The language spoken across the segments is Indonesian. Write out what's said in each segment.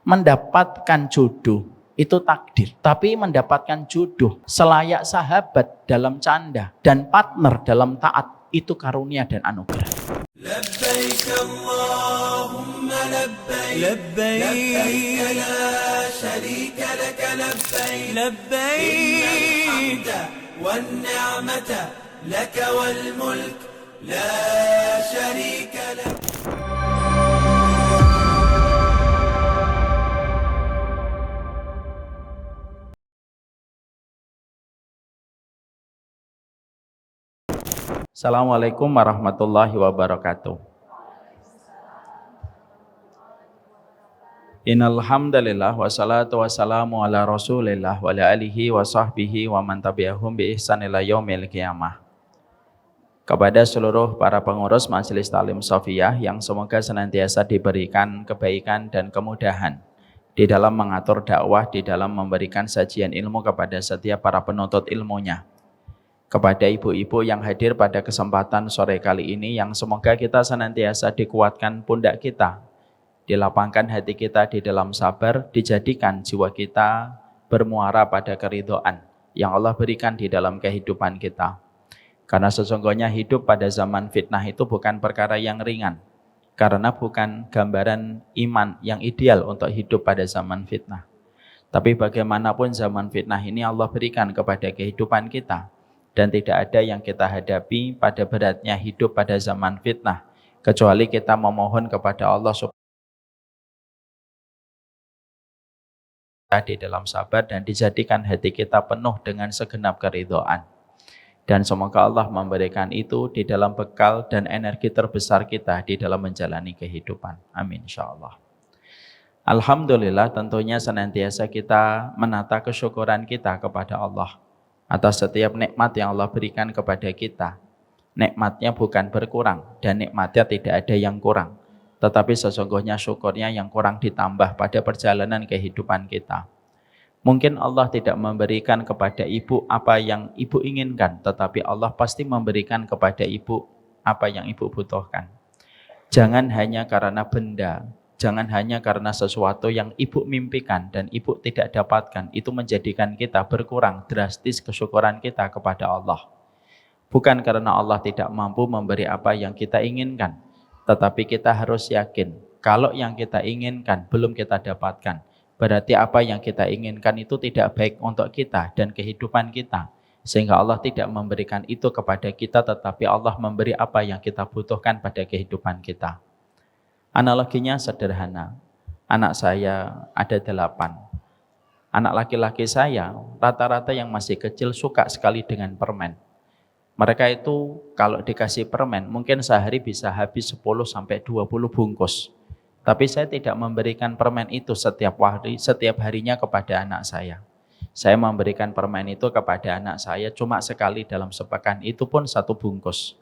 Mendapatkan jodoh itu takdir, tapi mendapatkan jodoh selayak sahabat dalam canda dan partner dalam taat itu karunia dan anugerah. Labbaik Allahumma labbaik, labbaik la syarika lak, labbaik, labbaik innal hamda wan ni'mata lak wal mulk la syarika lak. Assalamualaikum warahmatullahi wabarakatuh. Innal hamdalillah wassalatu wassalamu ala Rasulillah wa ala alihi wa sahbihi wa man tabi'ahum bi ihsan ila yaumil qiyamah. Kepada seluruh para pengurus Majelis Ta'lim Shafiyah yang semoga senantiasa diberikan kebaikan dan kemudahan di dalam mengatur dakwah, di dalam memberikan sajian ilmu kepada setiap para penuntut ilmunya. Kepada ibu-ibu yang hadir pada kesempatan sore kali ini, yang semoga kita senantiasa dikuatkan pundak kita, dilapangkan hati kita di dalam sabar, dijadikan jiwa kita bermuara pada keridhaan yang Allah berikan di dalam kehidupan kita. Karena sesungguhnya hidup pada zaman fitnah itu bukan perkara yang ringan, karena bukan gambaran iman yang ideal untuk hidup pada zaman fitnah. Tapi bagaimanapun zaman fitnah ini Allah berikan kepada kehidupan kita, dan tidak ada yang kita hadapi pada beratnya hidup pada zaman fitnah kecuali kita memohon kepada Allah supaya di dalam sabar dan dijadikan hati kita penuh dengan segenap keridhaan. Dan semoga Allah memberikan itu di dalam bekal dan energi terbesar kita di dalam menjalani kehidupan. Amin insyaallah. Alhamdulillah, tentunya senantiasa kita menata kesyukuran kita kepada Allah atas setiap nikmat yang Allah berikan kepada kita. Nikmatnya bukan berkurang dan nikmatnya tidak ada yang kurang, tetapi sesungguhnya syukurnya yang kurang ditambah pada perjalanan kehidupan kita. Mungkin Allah tidak memberikan kepada ibu apa yang ibu inginkan, tetapi Allah pasti memberikan kepada ibu apa yang ibu butuhkan. Jangan hanya karena benda, jangan hanya karena sesuatu yang ibu mimpikan dan ibu tidak dapatkan, itu menjadikan kita berkurang drastis kesyukuran kita kepada Allah. Bukan karena Allah tidak mampu memberi apa yang kita inginkan, tetapi kita harus yakin, kalau yang kita inginkan belum kita dapatkan, berarti apa yang kita inginkan itu tidak baik untuk kita dan kehidupan kita. Sehingga Allah tidak memberikan itu kepada kita, tetapi Allah memberi apa yang kita butuhkan pada kehidupan kita. Analoginya sederhana, anak saya ada 8. Anak laki-laki saya rata-rata yang masih kecil suka sekali dengan permen. Mereka itu kalau dikasih permen mungkin sehari bisa habis 10-20 bungkus. Tapi saya tidak memberikan permen itu setiap harinya kepada anak saya. Saya memberikan permen itu kepada anak saya cuma sekali dalam sepekan, itu pun 1 bungkus.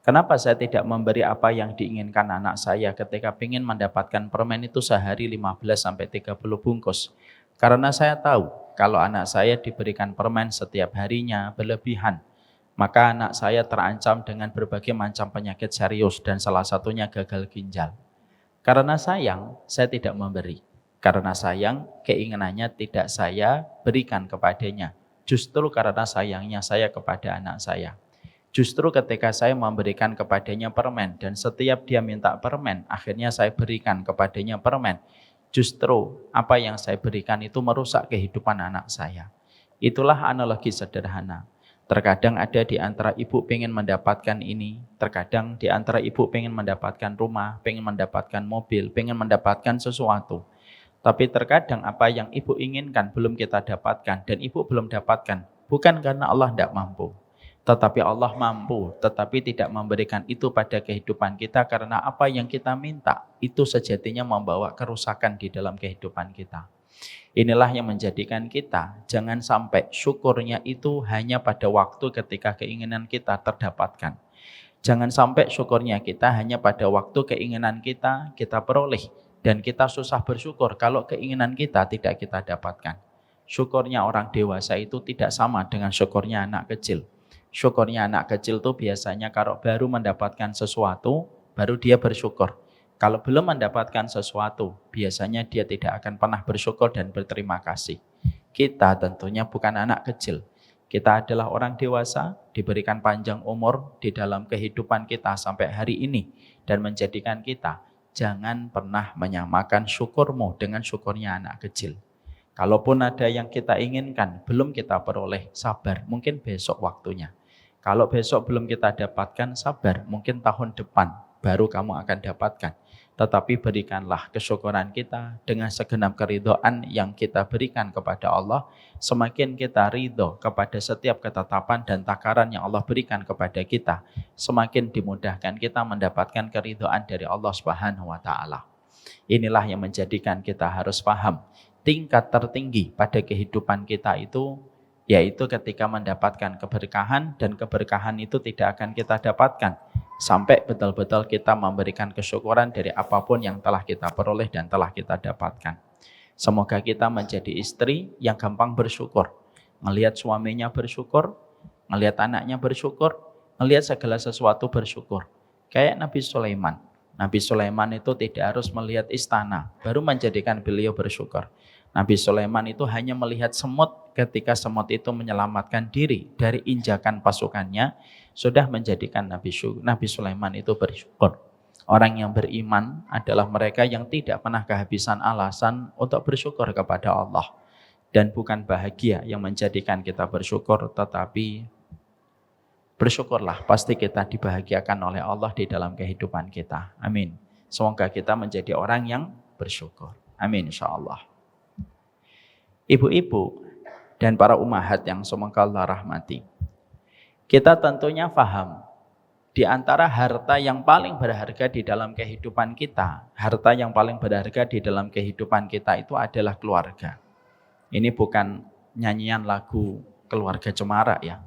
Kenapa saya tidak memberi apa yang diinginkan anak saya ketika ingin mendapatkan permen itu sehari 15-30 bungkus? Karena saya tahu kalau anak saya diberikan permen setiap harinya berlebihan, maka anak saya terancam dengan berbagai macam penyakit serius dan salah satunya gagal ginjal. Karena sayang, saya tidak memberi. Karena sayang, keinginannya tidak saya berikan kepadanya. Justru karena sayangnya saya kepada anak saya. Justru ketika saya memberikan kepadanya permen dan setiap dia minta permen, akhirnya saya berikan kepadanya permen. Justru apa yang saya berikan itu merusak kehidupan anak saya. Itulah analogi sederhana. Terkadang ada di antara ibu pengen mendapatkan ini, terkadang di antara ibu pengen mendapatkan rumah, pengen mendapatkan mobil, pengen mendapatkan sesuatu. Tapi terkadang apa yang ibu inginkan belum kita dapatkan dan ibu belum dapatkan, bukan karena Allah tidak mampu. Tetapi Allah mampu, tetapi tidak memberikan itu pada kehidupan kita karena apa yang kita minta, itu sejatinya membawa kerusakan di dalam kehidupan kita. Inilah yang menjadikan kita jangan sampai syukurnya itu hanya pada waktu ketika keinginan kita terdapatkan. Jangan sampai syukurnya kita hanya pada waktu keinginan kita peroleh dan kita susah bersyukur kalau keinginan kita tidak kita dapatkan. Syukurnya orang dewasa itu tidak sama dengan syukurnya anak kecil. Syukurnya anak kecil itu biasanya kalau baru mendapatkan sesuatu, baru dia bersyukur. Kalau belum mendapatkan sesuatu, biasanya dia tidak akan pernah bersyukur dan berterima kasih. Kita tentunya bukan anak kecil. Kita adalah orang dewasa, diberikan panjang umur di dalam kehidupan kita sampai hari ini. Dan menjadikan kita, jangan pernah menyamakan syukurmu dengan syukurnya anak kecil. Kalaupun ada yang kita inginkan, belum kita peroleh, sabar, mungkin besok waktunya. Kalau besok belum kita dapatkan, sabar, mungkin tahun depan baru kamu akan dapatkan. Tetapi berikanlah kesyukuran kita dengan segenap keridhaan yang kita berikan kepada Allah. Semakin kita ridho kepada setiap ketetapan dan takaran yang Allah berikan kepada kita, semakin dimudahkan kita mendapatkan keridhaan dari Allah Subhanahu wa Ta'ala. Inilah yang menjadikan kita harus paham tingkat tertinggi pada kehidupan kita itu, yaitu ketika mendapatkan keberkahan, dan keberkahan itu tidak akan kita dapatkan sampai betul-betul kita memberikan kesyukuran dari apapun yang telah kita peroleh dan telah kita dapatkan. Semoga kita menjadi istri yang gampang bersyukur, melihat suaminya bersyukur, melihat anaknya bersyukur, melihat segala sesuatu bersyukur. Kayak Nabi Sulaiman. Nabi Sulaiman itu tidak harus melihat istana baru menjadikan beliau bersyukur. Nabi Sulaiman itu hanya melihat semut, ketika semut itu menyelamatkan diri dari injakan pasukannya, sudah menjadikan Nabi Sulaiman itu bersyukur. Orang yang beriman adalah mereka yang tidak pernah kehabisan alasan untuk bersyukur kepada Allah. Dan bukan bahagia yang menjadikan kita bersyukur, tetapi bersyukurlah, pasti kita dibahagiakan oleh Allah di dalam kehidupan kita. Amin. Semoga kita menjadi orang yang bersyukur. Amin insyaAllah. Ibu-ibu dan para ummahat yang semoga Allah rahmati, kita tentunya paham di antara harta yang paling berharga di dalam kehidupan kita, harta yang paling berharga di dalam kehidupan kita itu adalah keluarga. Ini bukan nyanyian lagu Keluarga Cemara ya,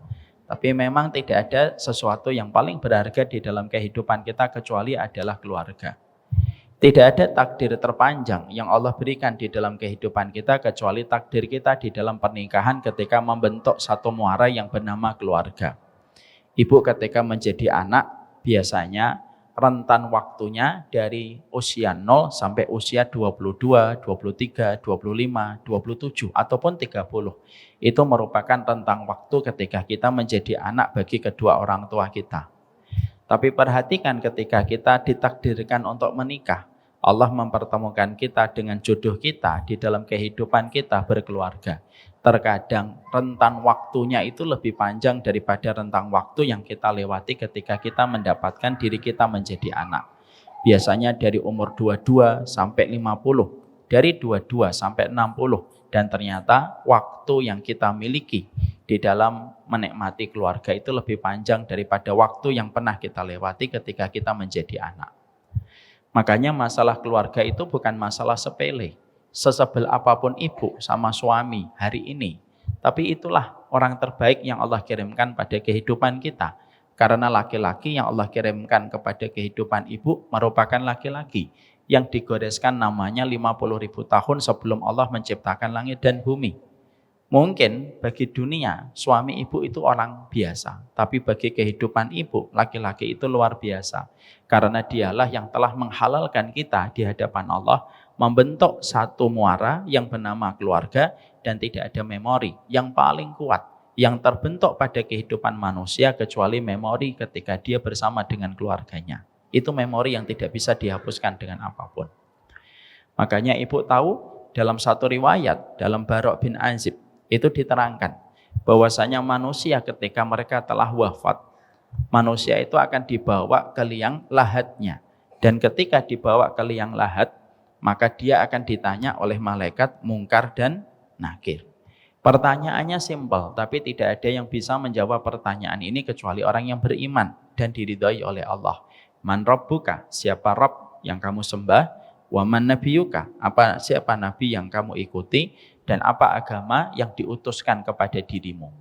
tapi memang tidak ada sesuatu yang paling berharga di dalam kehidupan kita kecuali adalah keluarga. Tidak ada takdir terpanjang yang Allah berikan di dalam kehidupan kita kecuali takdir kita di dalam pernikahan ketika membentuk satu muara yang bernama keluarga. Ibu ketika menjadi anak biasanya rentan waktunya dari usia 0 sampai usia 22, 23, 25, 27 ataupun 30. Itu merupakan rentang waktu ketika kita menjadi anak bagi kedua orang tua kita. Tapi perhatikan ketika kita ditakdirkan untuk menikah, Allah mempertemukan kita dengan jodoh kita di dalam kehidupan kita berkeluarga. Terkadang rentan waktunya itu lebih panjang daripada rentang waktu yang kita lewati ketika kita mendapatkan diri kita menjadi anak. Biasanya dari umur 22 sampai 50, dari 22 sampai 60, dan ternyata waktu yang kita miliki di dalam menikmati keluarga itu lebih panjang daripada waktu yang pernah kita lewati ketika kita menjadi anak. Makanya masalah keluarga itu bukan masalah sepele. Sesebel apapun ibu sama suami hari ini, tapi itulah orang terbaik yang Allah kirimkan pada kehidupan kita. Karena laki-laki yang Allah kirimkan kepada kehidupan ibu merupakan laki-laki yang digoreskan namanya 50.000 tahun sebelum Allah menciptakan langit dan bumi. Mungkin bagi dunia suami ibu itu orang biasa, tapi bagi kehidupan ibu laki-laki itu luar biasa. Karena dialah yang telah menghalalkan kita di hadapan Allah, membentuk satu muara yang bernama keluarga, dan tidak ada memori yang paling kuat yang terbentuk pada kehidupan manusia kecuali memori ketika dia bersama dengan keluarganya. Itu memori yang tidak bisa dihapuskan dengan apapun. Makanya ibu tahu dalam satu riwayat dalam Barok bin Azib itu diterangkan bahwasanya manusia ketika mereka telah wafat, manusia itu akan dibawa ke liang lahatnya, dan ketika dibawa ke liang lahat maka dia akan ditanya oleh malaikat Mungkar dan Nakir. Pertanyaannya simpel, tapi tidak ada yang bisa menjawab pertanyaan ini kecuali orang yang beriman dan diridhai oleh Allah. Man rabbuka, siapa Rabb yang kamu sembah? Wa man nabiyuka, siapa nabi yang kamu ikuti? Dan apa agama yang diutuskan kepada dirimu?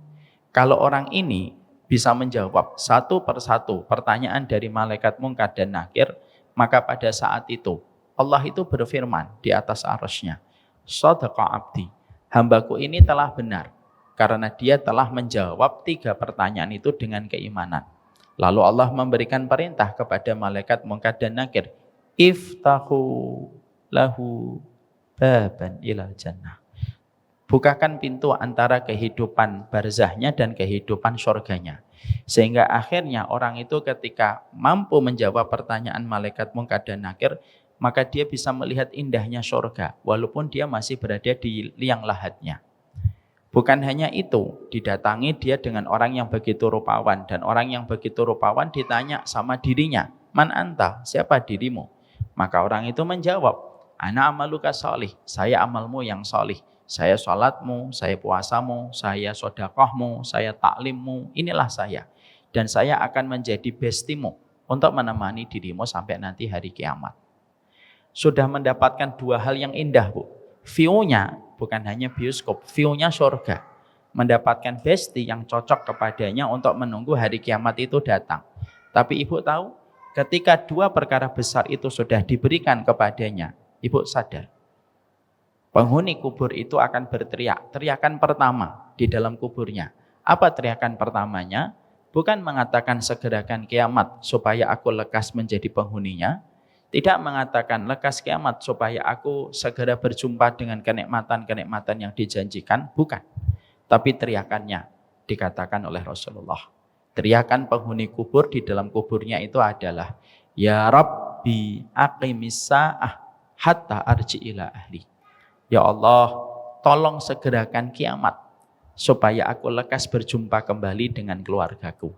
Kalau orang ini bisa menjawab satu persatu pertanyaan dari malaikat Mungkar dan Nakir, maka pada saat itu Allah itu berfirman di atas arsy-Nya, Shadaqa abdi, hambaku ini telah benar karena dia telah menjawab 3 pertanyaan itu dengan keimanan. Lalu Allah memberikan perintah kepada malaikat Mungkar dan Nakir, iftahu lahu baban ilal jannah. Bukakan pintu antara kehidupan barzahnya dan kehidupan surganya. Sehingga akhirnya orang itu ketika mampu menjawab pertanyaan malaikat Munkar dan Nakir, maka dia bisa melihat indahnya surga, walaupun dia masih berada di liang lahatnya. Bukan hanya itu, didatangi dia dengan orang yang begitu rupawan, dan orang yang begitu rupawan ditanya sama dirinya, man anta, siapa dirimu? Maka orang itu menjawab, ana amaluka sholih, saya amalmu yang sholih. Saya sholatmu, saya puasamu, saya sodakohmu, saya taklimmu, inilah saya. Dan saya akan menjadi bestimu untuk menemani dirimu sampai nanti hari kiamat. Sudah mendapatkan dua hal yang indah, Bu. View-nya bukan hanya bioskop, view-nya surga. Mendapatkan besti yang cocok kepadanya untuk menunggu hari kiamat itu datang. Tapi Ibu tahu, ketika dua perkara besar itu sudah diberikan kepadanya, Ibu sadar. Penghuni kubur itu akan berteriak. Teriakan pertama di dalam kuburnya. Apa teriakan pertamanya? Bukan mengatakan segerakan kiamat supaya aku lekas menjadi penghuninya. Tidak mengatakan lekas kiamat supaya aku segera berjumpa dengan kenikmatan-kenikmatan yang dijanjikan. Bukan. Tapi teriakannya dikatakan oleh Rasulullah. Teriakan penghuni kubur di dalam kuburnya itu adalah, Ya Rabbi aqimis sa'ah hatta arji ila ahli. Ya Allah, tolong segerakan kiamat supaya aku lekas berjumpa kembali dengan keluargaku.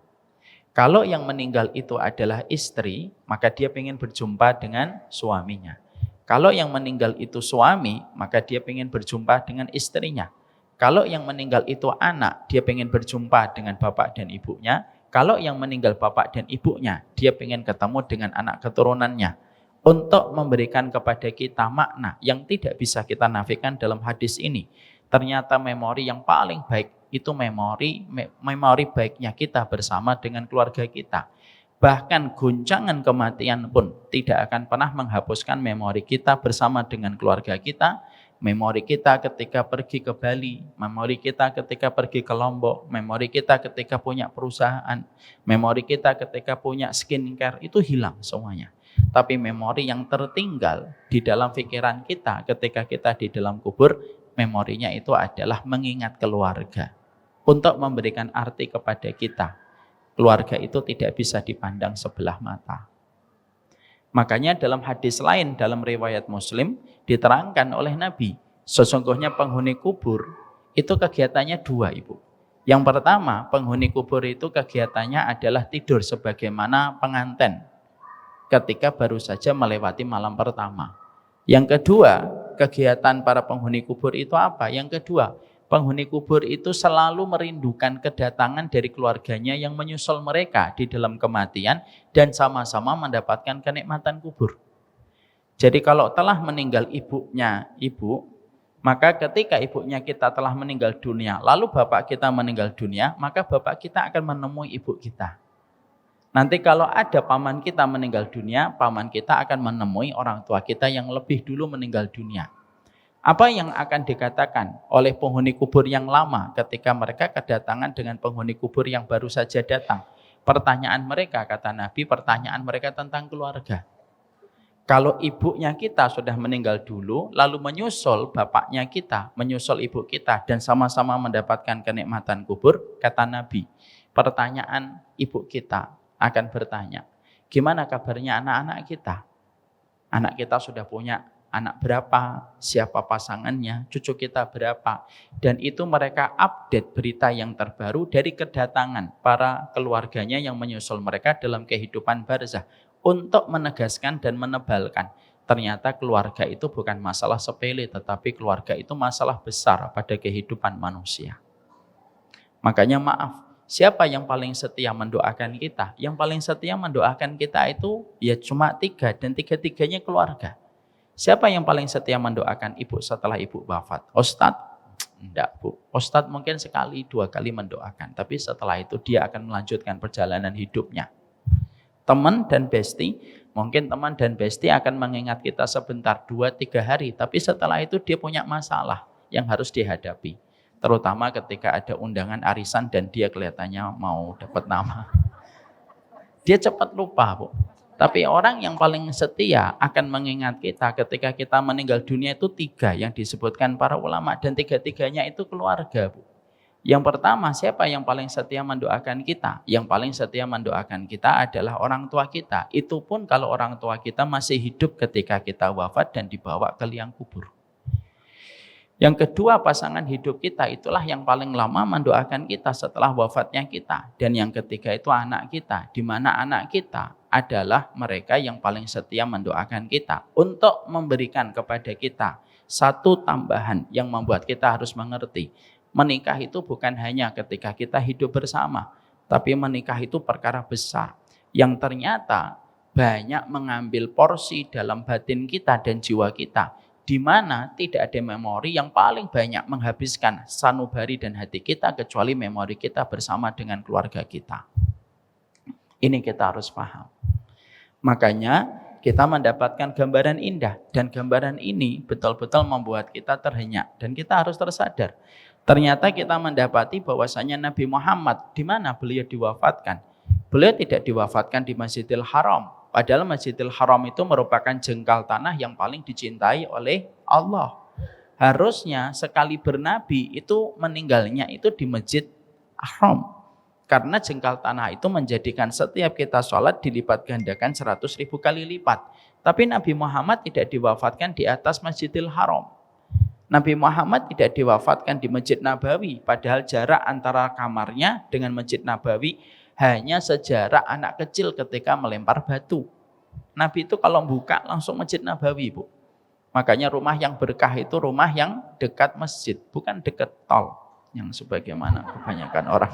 Kalau yang meninggal itu adalah istri, maka dia ingin berjumpa dengan suaminya. Kalau yang meninggal itu suami, maka dia ingin berjumpa dengan istrinya. Kalau yang meninggal itu anak, dia ingin berjumpa dengan bapak dan ibunya. Kalau yang meninggal bapak dan ibunya, dia ingin ketemu dengan anak keturunannya. Untuk memberikan kepada kita makna yang tidak bisa kita nafikan dalam hadis ini. Ternyata memori yang paling baik itu memori baiknya kita bersama dengan keluarga kita. Bahkan guncangan kematian pun tidak akan pernah menghapuskan memori kita bersama dengan keluarga kita. Memori kita ketika pergi ke Bali, memori kita ketika pergi ke Lombok, memori kita ketika punya perusahaan, memori kita ketika punya skincare, itu hilang semuanya. Tapi memori yang tertinggal di dalam pikiran kita ketika kita di dalam kubur, memorinya itu adalah mengingat keluarga. Untuk memberikan arti kepada kita, keluarga itu tidak bisa dipandang sebelah mata. Makanya dalam hadis lain, dalam riwayat Muslim, diterangkan oleh Nabi, sesungguhnya penghuni kubur itu kegiatannya dua, Ibu. Yang pertama, penghuni kubur itu kegiatannya adalah tidur sebagaimana pengantin ketika baru saja melewati malam pertama. Yang kedua, kegiatan para penghuni kubur itu apa? Yang kedua, penghuni kubur itu selalu merindukan kedatangan dari keluarganya yang menyusul mereka di dalam kematian dan sama-sama mendapatkan kenikmatan kubur. Jadi kalau telah meninggal ibunya, maka ketika ibunya kita telah meninggal dunia, lalu bapak kita meninggal dunia, maka bapak kita akan menemui ibu kita. Nanti kalau ada paman kita meninggal dunia, paman kita akan menemui orang tua kita yang lebih dulu meninggal dunia. Apa yang akan dikatakan oleh penghuni kubur yang lama ketika mereka kedatangan dengan penghuni kubur yang baru saja datang? Pertanyaan mereka, kata Nabi, pertanyaan mereka tentang keluarga. Kalau ibunya kita sudah meninggal dulu, lalu menyusul bapaknya kita, menyusul ibu kita, dan sama-sama mendapatkan kenikmatan kubur, kata Nabi, pertanyaan ibu kita akan bertanya, gimana kabarnya anak-anak kita? Anak kita sudah punya anak berapa, siapa pasangannya, cucu kita berapa. Dan itu mereka update berita yang terbaru dari kedatangan para keluarganya yang menyusul mereka dalam kehidupan barzah. Untuk menegaskan dan menebalkan, ternyata keluarga itu bukan masalah sepele, tetapi keluarga itu masalah besar pada kehidupan manusia. Makanya maaf, siapa yang paling setia mendoakan kita? Yang paling setia mendoakan kita itu ya cuma 3, dan 3-tiganya keluarga. Siapa yang paling setia mendoakan ibu setelah ibu wafat? Ustadz? Enggak, Bu. Ustadz mungkin sekali 2 kali mendoakan, tapi setelah itu dia akan melanjutkan perjalanan hidupnya. Teman dan besti, mungkin teman dan besti akan mengingat kita sebentar 2-3 hari, tapi setelah itu dia punya masalah yang harus dihadapi. Terutama ketika ada undangan arisan dan dia kelihatannya mau dapat nama. Dia cepat lupa, Bu. Tapi orang yang paling setia akan mengingat kita ketika kita meninggal dunia itu 3 yang disebutkan para ulama, dan 3-tiganya itu keluarga, Bu. Yang pertama, siapa yang paling setia mendoakan kita? Yang paling setia mendoakan kita adalah orang tua kita. Itu pun kalau orang tua kita masih hidup ketika kita wafat dan dibawa ke liang kubur. Yang kedua, pasangan hidup kita itulah yang paling lama mendoakan kita setelah wafatnya kita. Dan yang ketiga itu anak kita, di mana anak kita adalah mereka yang paling setia mendoakan kita untuk memberikan kepada kita satu tambahan yang membuat kita harus mengerti. Menikah itu bukan hanya ketika kita hidup bersama, tapi menikah itu perkara besar yang ternyata banyak mengambil porsi dalam batin kita dan jiwa kita, di mana tidak ada memori yang paling banyak menghabiskan sanubari dan hati kita kecuali memori kita bersama dengan keluarga kita. Ini kita harus paham. Makanya kita mendapatkan gambaran indah, dan gambaran ini betul-betul membuat kita terhenyak dan kita harus tersadar. Ternyata kita mendapati bahwasanya Nabi Muhammad di mana beliau diwafatkan. Beliau tidak diwafatkan di Masjidil Haram. Padahal Masjidil Haram itu merupakan jengkal tanah yang paling dicintai oleh Allah. Harusnya sekali bernabi itu meninggalnya itu di Masjid Haram. Karena jengkal tanah itu menjadikan setiap kita sholat dilipat gandakan 100.000 kali lipat. Tapi Nabi Muhammad tidak diwafatkan di atas Masjidil Haram. Nabi Muhammad tidak diwafatkan di Masjid Nabawi, padahal jarak antara kamarnya dengan Masjid Nabawi hanya sejarak anak kecil ketika melempar batu. Nabi itu kalau buka langsung Masjid Nabawi, Bu. Makanya rumah yang berkah itu rumah yang dekat masjid, bukan dekat tol, yang sebagaimana kebanyakan orang.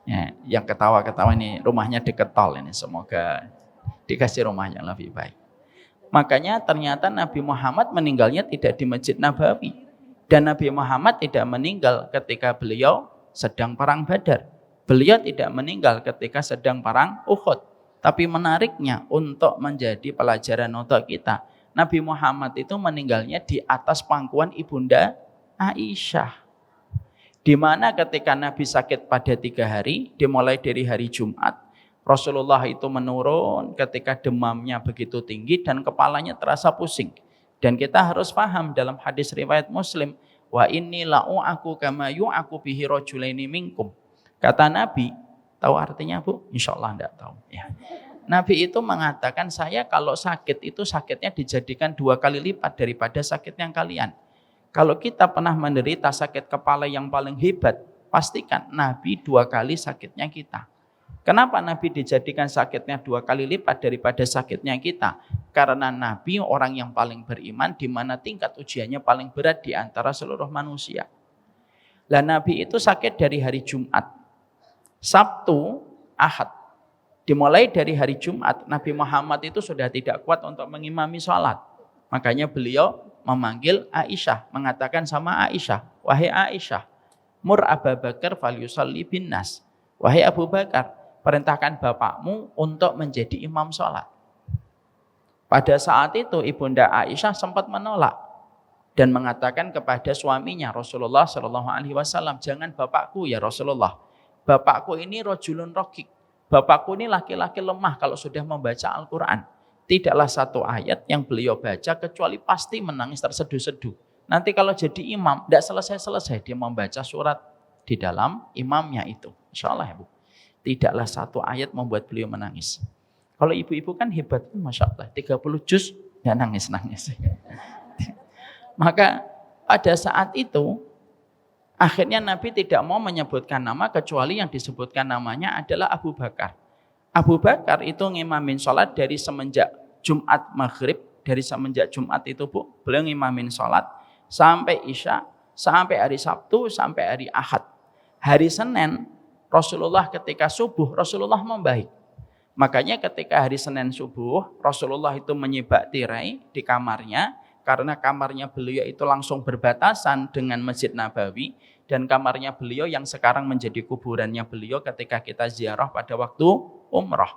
Ya, yang ketawa-ketawa ini rumahnya dekat tol ini, semoga dikasih rumah yang lebih baik. Makanya ternyata Nabi Muhammad meninggalnya tidak di Masjid Nabawi. Dan Nabi Muhammad tidak meninggal ketika beliau sedang perang Badar. Beliau tidak meninggal ketika sedang perang Uhud. Tapi menariknya untuk menjadi pelajaran untuk kita, Nabi Muhammad itu meninggalnya di atas pangkuan Ibunda Aisyah. Di mana ketika Nabi sakit pada 3 hari, dimulai dari hari Jumat, Rasulullah itu menurun ketika demamnya begitu tinggi dan kepalanya terasa pusing. Dan kita harus paham dalam hadis riwayat Muslim, wa inni la'u'aku kama yu'aku bihi rajulaini minkum. Kata Nabi, tahu artinya, Bu? Insyaallah enggak tahu. Ya. Nabi itu mengatakan, saya kalau sakit itu sakitnya dijadikan 2 kali lipat daripada sakit yang kalian. Kalau kita pernah menderita sakit kepala yang paling hebat, pastikan Nabi 2 kali sakitnya kita. Kenapa Nabi dijadikan sakitnya 2 kali lipat daripada sakitnya kita? Karena Nabi orang yang paling beriman, di mana tingkat ujiannya paling berat di antara seluruh manusia. Lah Nabi itu sakit dari hari Jumat, Sabtu, Ahad. Dimulai dari hari Jumat, Nabi Muhammad itu sudah tidak kuat untuk mengimami sholat. Makanya beliau memanggil Aisyah, mengatakan sama Aisyah, wahai Aisyah, mur Abu Bakar falyusalli bin nas. Wahai Abu Bakar, perintahkan bapakmu untuk menjadi imam sholat. Pada saat itu Ibunda Aisyah sempat menolak dan mengatakan kepada suaminya Rasulullah SAW, jangan bapakku ya Rasulullah. Bapakku ini rajulun raqik. Bapakku ini laki-laki lemah kalau sudah membaca Al-Quran. Tidaklah satu ayat yang beliau baca kecuali pasti menangis terseduh-seduh. Nanti kalau jadi imam, tidak selesai-selesai dia membaca surat di dalam imamnya itu. Insya Allah ya Bu. Tidaklah satu ayat membuat beliau menangis. Kalau ibu-ibu kan hebat, Masya Allah, 30 juz dan nangis-nangis. Maka pada saat itu, akhirnya Nabi tidak mau menyebutkan nama, kecuali yang disebutkan namanya adalah Abu Bakar. Abu Bakar itu ngimamin sholat dari semenjak Jumat Maghrib, dari semenjak Jumat itu Bu, beliau ngimamin sholat sampai Isya, sampai hari Sabtu, sampai hari Ahad. Hari Senin, Rasulullah ketika subuh, Rasulullah membaik. Makanya ketika hari Senin subuh, Rasulullah itu menyibak tirai di kamarnya, karena kamarnya beliau itu langsung berbatasan dengan Masjid Nabawi, dan kamarnya beliau yang sekarang menjadi kuburannya beliau ketika kita ziarah pada waktu umrah.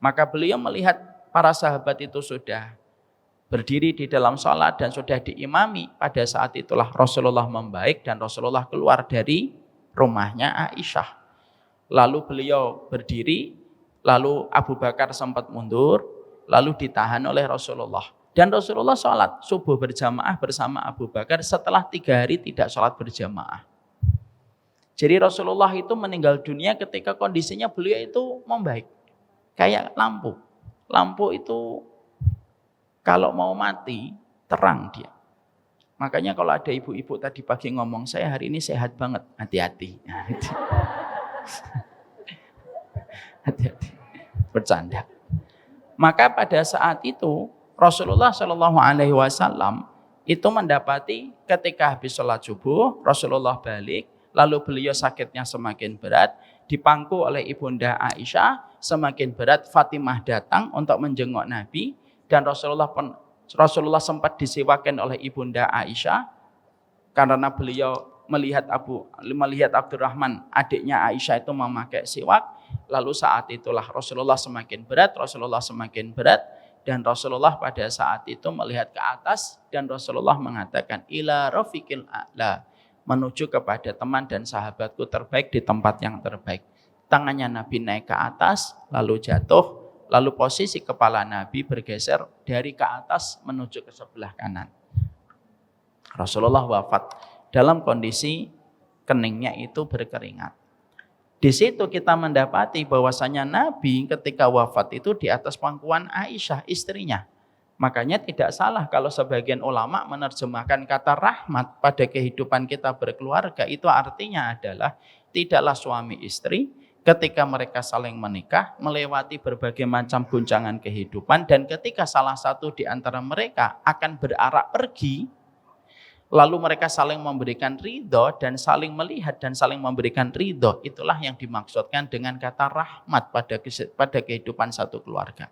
Maka beliau melihat para sahabat itu sudah berdiri di dalam sholat dan sudah diimami. Pada saat itulah Rasulullah membaik dan Rasulullah keluar dari rumahnya Aisyah. Lalu beliau berdiri Lalu Abu Bakar sempat mundur, lalu ditahan oleh Rasulullah. Dan Rasulullah sholat subuh berjamaah bersama Abu Bakar setelah 3 hari tidak sholat berjamaah. Jadi Rasulullah itu meninggal dunia ketika kondisinya beliau itu membaik. Kayak lampu. Lampu itu kalau mau mati, terang dia. Makanya kalau ada ibu-ibu tadi pagi ngomong, saya hari ini sehat banget, hati-hati. Hati-hati, bercanda. Maka pada saat itu Rasulullah Shallallahu Alaihi Wasallam itu mendapati ketika habis sholat subuh Rasulullah balik, lalu beliau sakitnya semakin berat, dipangku oleh ibunda Aisyah, semakin berat. Fatimah datang untuk menjenguk Nabi dan Rasulullah sempat disewakan oleh ibunda Aisyah karena beliau melihat Abdurrahman adiknya Aisyah itu memakai siwak. Lalu saat itulah Rasulullah semakin berat dan Rasulullah pada saat itu melihat ke atas dan Rasulullah mengatakan ila rafiqil a'la, menuju kepada teman dan sahabatku terbaik di tempat yang terbaik. Tangannya Nabi naik ke atas lalu jatuh. Lalu posisi kepala Nabi bergeser dari ke atas menuju ke sebelah kanan. Rasulullah wafat dalam kondisi keningnya itu berkeringat. Di situ kita mendapati bahwasanya Nabi ketika wafat itu di atas pangkuan Aisyah istrinya. Makanya tidak salah kalau sebagian ulama menerjemahkan kata rahmat pada kehidupan kita berkeluarga. Itu artinya adalah tidaklah suami istri ketika mereka saling menikah, melewati berbagai macam guncangan kehidupan, dan ketika salah satu di antara mereka akan berarak pergi, lalu mereka saling memberikan ridho dan saling melihat dan saling memberikan ridho, itulah yang dimaksudkan dengan kata rahmat pada kehidupan satu keluarga.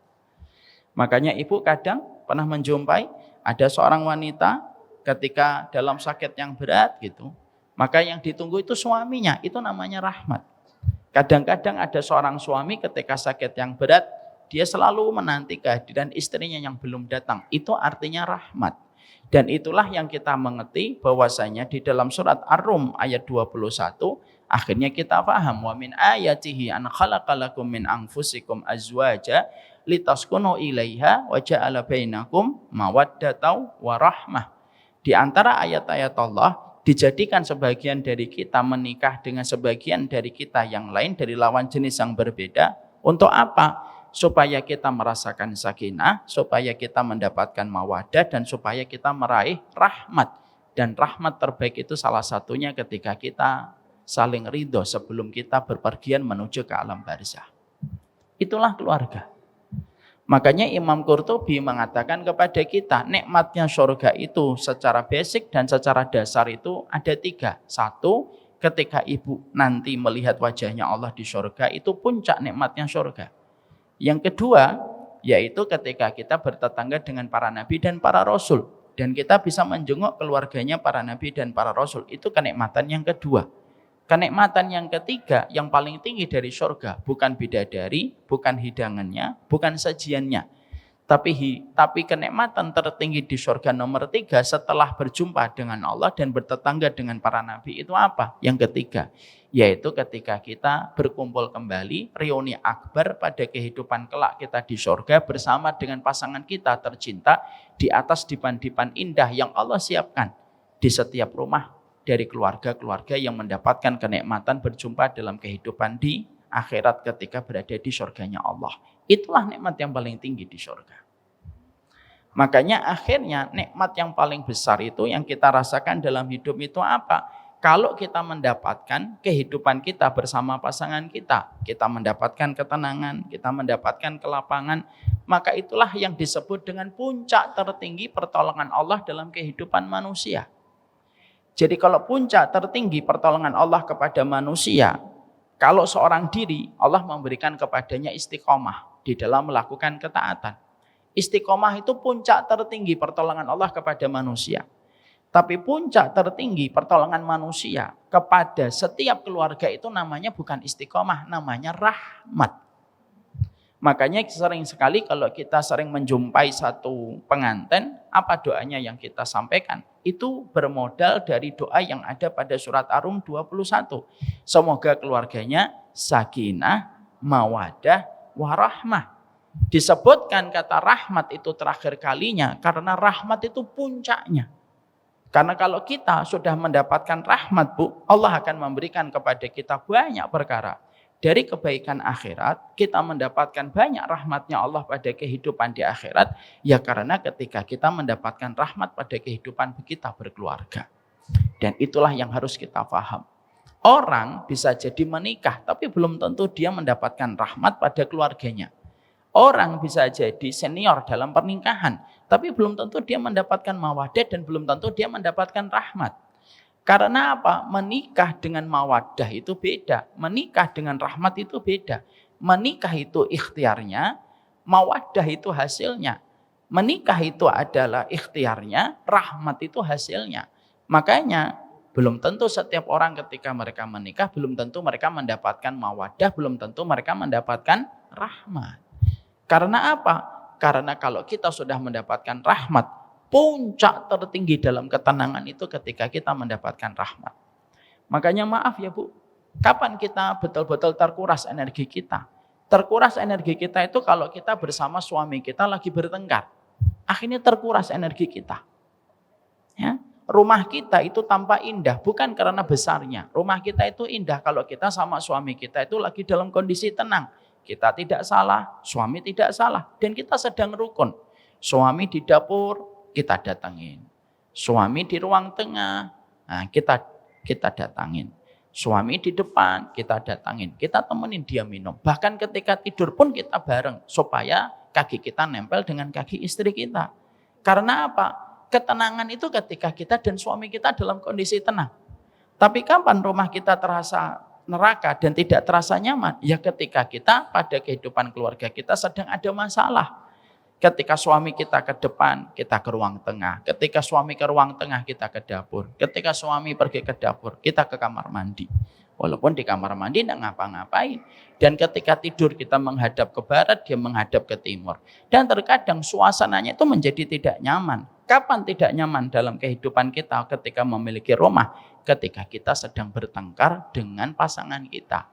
Makanya ibu kadang pernah menjumpai ada seorang wanita ketika dalam sakit yang berat gitu, maka yang ditunggu itu suaminya, itu namanya rahmat. Kadang-kadang ada seorang suami ketika sakit yang berat, dia selalu menanti kehadiran istrinya yang belum datang. Itu artinya rahmat. Dan itulah yang kita mengerti bahwasanya di dalam surat Ar-Rum ayat 21, akhirnya kita paham. Wa min ayatihi an khalaqalakum min anfusikum azwaja litaskunu ilaiha wa ja'ala bainakum mawaddatan wa rahmah. Di antara ayat-ayat Allah, dijadikan sebagian dari kita menikah dengan sebagian dari kita yang lain dari lawan jenis yang berbeda. Untuk apa? Supaya kita merasakan sakinah, supaya kita mendapatkan mawaddah, dan supaya kita meraih rahmat. Dan rahmat terbaik itu salah satunya ketika kita saling ridho sebelum kita berpergian menuju ke alam barzah. Itulah keluarga. Makanya Imam Qurtubi mengatakan kepada kita, nikmatnya surga itu secara basic dan secara dasar itu ada 3. 1, ketika ibu nanti melihat wajahnya Allah di surga, itu puncak nikmatnya surga. Yang kedua, yaitu ketika kita bertetangga dengan para nabi dan para rasul. Dan kita bisa menjenguk keluarganya para nabi dan para rasul. Itu kenikmatan yang kedua. Kenikmatan yang ketiga, yang paling tinggi dari surga, bukan bidadari, bukan hidangannya, bukan sajiannya. Tapi kenikmatan tertinggi di surga nomor 3 setelah berjumpa dengan Allah dan bertetangga dengan para nabi itu apa? Yang ketiga, yaitu ketika kita berkumpul kembali, reuni akbar pada kehidupan kelak kita di surga bersama dengan pasangan kita tercinta di atas dipan-dipan indah yang Allah siapkan di setiap rumah dari keluarga-keluarga yang mendapatkan kenikmatan berjumpa dalam kehidupan di akhirat ketika berada di surganya Allah. Itulah nikmat yang paling tinggi di surga. Makanya akhirnya nikmat yang paling besar itu yang kita rasakan dalam hidup itu apa? Kalau kita mendapatkan kehidupan kita bersama pasangan kita mendapatkan ketenangan, kita mendapatkan kelapangan, maka itulah yang disebut dengan puncak tertinggi pertolongan Allah dalam kehidupan manusia. Jadi kalau puncak tertinggi pertolongan Allah kepada manusia, kalau seorang diri Allah memberikan kepadanya istiqomah di dalam melakukan ketaatan. Istiqomah itu puncak tertinggi pertolongan Allah kepada manusia. Tapi puncak tertinggi pertolongan manusia kepada setiap keluarga itu namanya bukan istiqomah, namanya rahmat. Makanya sering sekali kalau kita sering menjumpai satu pengantin, apa doanya yang kita sampaikan? Itu bermodal dari doa yang ada pada surat Ar-Rum 21. Semoga keluarganya sakinah, mawadah, warahmah. Disebutkan kata rahmat itu terakhir kalinya karena rahmat itu puncaknya. Karena kalau kita sudah mendapatkan rahmat, Bu, Allah akan memberikan kepada kita banyak perkara. Dari kebaikan akhirat, kita mendapatkan banyak rahmatnya Allah pada kehidupan di akhirat. Ya karena ketika kita mendapatkan rahmat pada kehidupan kita berkeluarga. Dan itulah yang harus kita paham. Orang bisa jadi menikah, tapi belum tentu dia mendapatkan rahmat pada keluarganya. Orang bisa jadi senior dalam pernikahan, tapi belum tentu dia mendapatkan mawaddah dan belum tentu dia mendapatkan rahmat. Karena apa? Menikah dengan mawaddah itu beda, menikah dengan rahmat itu beda. Menikah itu ikhtiarnya, mawaddah itu hasilnya. Menikah itu adalah ikhtiarnya, rahmat itu hasilnya. Makanya belum tentu setiap orang ketika mereka menikah, belum tentu mereka mendapatkan mawaddah, belum tentu mereka mendapatkan rahmat. Karena apa? Karena kalau kita sudah mendapatkan rahmat, puncak tertinggi dalam ketenangan itu ketika kita mendapatkan rahmat. Makanya maaf ya Bu, kapan kita betul-betul terkuras energi kita? Terkuras energi kita itu kalau kita bersama suami kita lagi bertengkar. Akhirnya terkuras energi kita. Ya. Rumah kita itu tampak indah, bukan karena besarnya. Rumah kita itu indah kalau kita sama suami kita itu lagi dalam kondisi tenang. Kita tidak salah, suami tidak salah, dan kita sedang rukun. Suami di dapur, kita datangin. Suami di ruang tengah, nah kita datangin. Suami di depan, kita datangin. Kita temenin dia minum. Bahkan ketika tidur pun kita bareng, supaya kaki kita nempel dengan kaki istri kita. Karena apa? Ketenangan itu ketika kita dan suami kita dalam kondisi tenang. Tapi kapan rumah kita terasa neraka dan tidak terasa nyaman? Ya ketika kita pada kehidupan keluarga kita sedang ada masalah. Ketika suami kita ke depan, kita ke ruang tengah. Ketika suami ke ruang tengah, kita ke dapur. Ketika suami pergi ke dapur, kita ke kamar mandi. Walaupun di kamar mandi tidak ngapa-ngapain. Dan ketika tidur kita menghadap ke barat, dia menghadap ke timur. Dan terkadang suasananya itu menjadi tidak nyaman. Kapan tidak nyaman dalam kehidupan kita ketika memiliki rumah? Ketika kita sedang bertengkar dengan pasangan kita.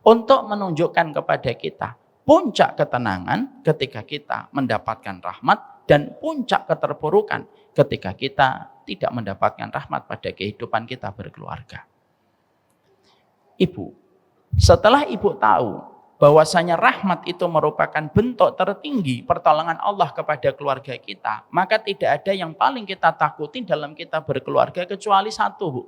Untuk menunjukkan kepada kita puncak ketenangan ketika kita mendapatkan rahmat dan puncak keterpurukan ketika kita tidak mendapatkan rahmat pada kehidupan kita berkeluarga. Ibu, setelah ibu tahu bahwasanya rahmat itu merupakan bentuk tertinggi pertolongan Allah kepada keluarga kita, maka tidak ada yang paling kita takutin dalam kita berkeluarga kecuali satu, Bu.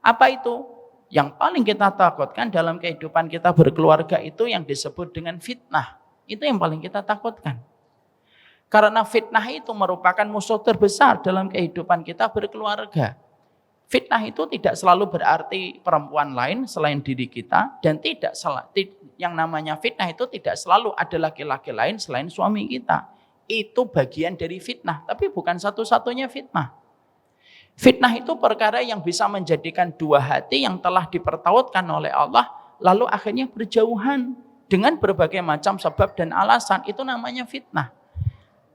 Apa itu? Yang paling kita takutkan dalam kehidupan kita berkeluarga itu yang disebut dengan fitnah. Itu yang paling kita takutkan. Karena fitnah itu merupakan musuh terbesar dalam kehidupan kita berkeluarga. Fitnah itu tidak selalu berarti perempuan lain selain diri kita, dan yang namanya fitnah itu tidak selalu ada laki-laki lain selain suami kita. Itu bagian dari fitnah, tapi bukan satu-satunya fitnah. Fitnah itu perkara yang bisa menjadikan dua hati yang telah dipertautkan oleh Allah lalu akhirnya berjauhan dengan berbagai macam sebab dan alasan. Itu namanya fitnah.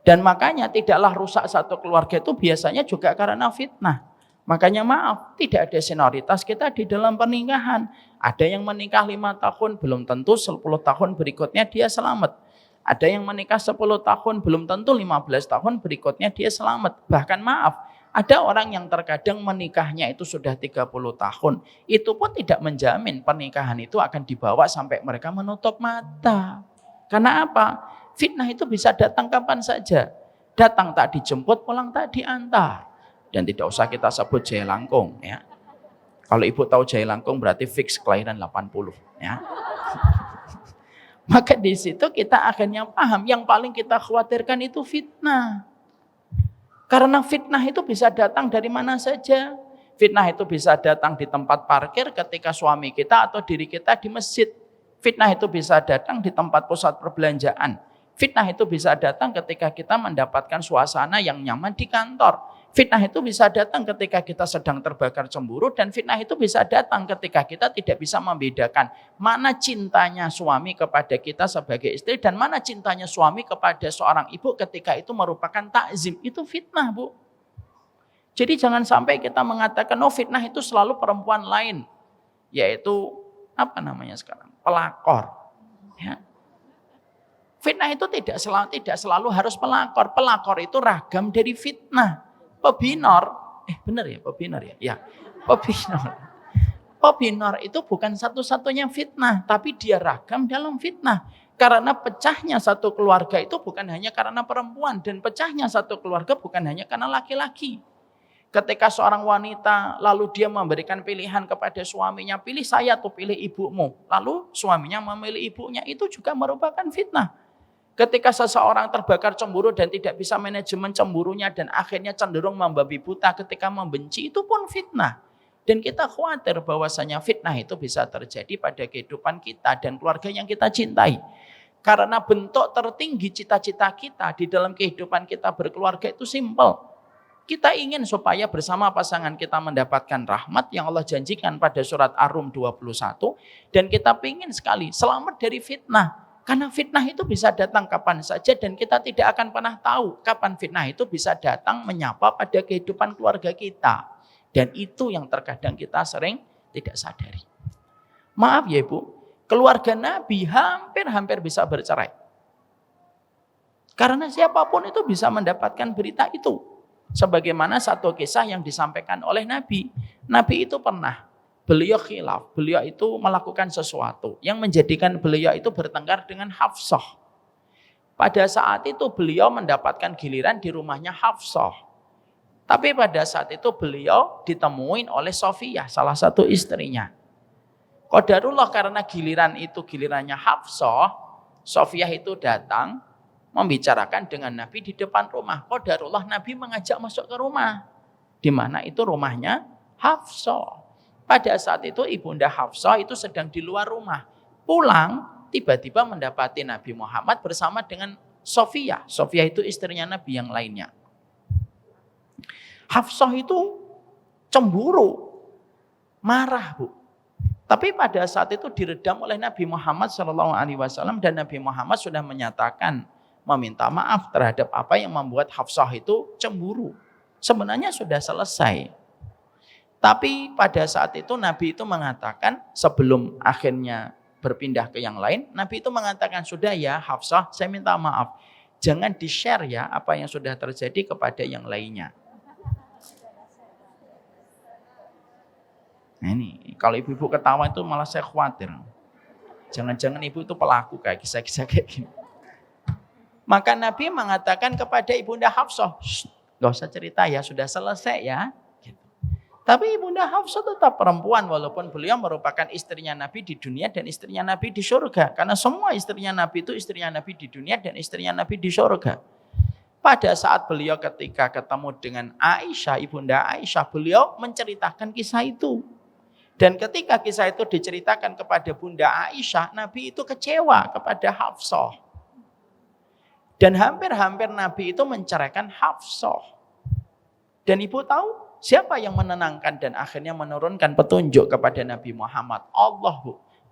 Dan makanya tidaklah rusak satu keluarga itu biasanya juga karena fitnah. Makanya maaf, tidak ada senioritas kita di dalam pernikahan. Ada yang menikah 5 tahun, belum tentu 10 tahun berikutnya dia selamat. Ada yang menikah 10 tahun, belum tentu 15 tahun berikutnya dia selamat. Bahkan maaf, ada orang yang terkadang menikahnya itu sudah 30 tahun. Itu pun tidak menjamin pernikahan itu akan dibawa sampai mereka menutup mata. Karena apa? Fitnah itu bisa datang kapan saja. Datang tak dijemput, pulang tak diantar. Dan tidak usah kita sebut Jaya Langkung, ya. Kalau ibu tahu Jaya Langkung berarti fix kelahiran 80, ya. Maka di situ kita akhirnya paham yang paling kita khawatirkan itu fitnah. Karena fitnah itu bisa datang dari mana saja. Fitnah itu bisa datang di tempat parkir ketika suami kita atau diri kita di masjid. Fitnah itu bisa datang di tempat pusat perbelanjaan. Fitnah itu bisa datang ketika kita mendapatkan suasana yang nyaman di kantor. Fitnah itu bisa datang ketika kita sedang terbakar cemburu, dan fitnah itu bisa datang ketika kita tidak bisa membedakan mana cintanya suami kepada kita sebagai istri dan mana cintanya suami kepada seorang ibu ketika itu merupakan takzim. Itu fitnah, Bu. Jadi jangan sampai kita mengatakan oh fitnah itu selalu perempuan lain, yaitu apa namanya sekarang? Pelakor. Ya. Fitnah itu tidak selalu harus pelakor. Pelakor itu ragam dari fitnah. Pebinor, benar ya pebinor ya? Ya, pebinor. Pebinor itu bukan satu-satunya fitnah, tapi dia ragam dalam fitnah. Karena pecahnya satu keluarga itu bukan hanya karena perempuan, dan pecahnya satu keluarga bukan hanya karena laki-laki. Ketika seorang wanita lalu dia memberikan pilihan kepada suaminya, pilih saya atau pilih ibumu. Lalu suaminya memilih ibunya, itu juga merupakan fitnah. Ketika seseorang terbakar cemburu dan tidak bisa manajemen cemburunya dan akhirnya cenderung membabi buta ketika membenci, itu pun fitnah. Dan kita khawatir bahwasanya fitnah itu bisa terjadi pada kehidupan kita dan keluarga yang kita cintai. Karena bentuk tertinggi cita-cita kita di dalam kehidupan kita berkeluarga itu simpel. Kita ingin supaya bersama pasangan kita mendapatkan rahmat yang Allah janjikan pada surat Ar-Rum 21. Dan kita ingin sekali selamat dari fitnah. Karena fitnah itu bisa datang kapan saja dan kita tidak akan pernah tahu kapan fitnah itu bisa datang menyapa pada kehidupan keluarga kita. Dan itu yang terkadang kita sering tidak sadari. Maaf ya Ibu, keluarga Nabi hampir bisa bercerai. Karena siapapun itu bisa mendapatkan berita itu. Sebagaimana satu kisah yang disampaikan oleh Nabi. Nabi itu pernah, beliau khilaf, beliau itu melakukan sesuatu yang menjadikan beliau itu bertengkar dengan Hafsah. Pada saat itu beliau mendapatkan giliran di rumahnya Hafsah. Tapi pada saat itu beliau ditemuin oleh Sofiyah, salah satu istrinya. Qadarullah karena giliran itu gilirannya Hafsah, Sofiyah itu datang membicarakan dengan Nabi di depan rumah. Qadarullah Nabi mengajak masuk ke rumah. Di mana itu rumahnya Hafsah. Pada saat itu ibunda Hafsah itu sedang di luar rumah. Pulang tiba-tiba mendapati Nabi Muhammad bersama dengan Sofiyah. Sofiyah itu istrinya Nabi yang lainnya. Hafsah itu cemburu, marah Bu. Tapi pada saat itu diredam oleh Nabi Muhammad SAW dan Nabi Muhammad sudah menyatakan meminta maaf terhadap apa yang membuat Hafsah itu cemburu. Sebenarnya sudah selesai. Tapi pada saat itu Nabi itu mengatakan sebelum akhirnya berpindah ke yang lain, Nabi itu mengatakan sudah ya Hafsah, saya minta maaf. Jangan di-share ya apa yang sudah terjadi kepada yang lainnya. Nah ini, kalau ibu-ibu ketawa itu malah saya khawatir. Jangan-jangan ibu itu pelaku kayak kisah-kisah kayak gini. Maka Nabi mengatakan kepada ibunda Hafsah, gak usah cerita ya, sudah selesai ya. Gitu. Tapi ibunda Hafsah tetap perempuan, walaupun beliau merupakan istrinya Nabi di dunia dan istrinya Nabi di surga. Karena semua istrinya Nabi itu istrinya Nabi di dunia dan istrinya Nabi di surga. Pada saat beliau ketika ketemu dengan Aisyah, ibunda Aisyah, beliau menceritakan kisah itu. Dan ketika kisah itu diceritakan kepada Bunda Aisyah, Nabi itu kecewa kepada Hafsah. Dan hampir-hampir Nabi itu menceraikan Hafsah. Dan ibu tahu siapa yang menenangkan dan akhirnya menurunkan petunjuk kepada Nabi Muhammad?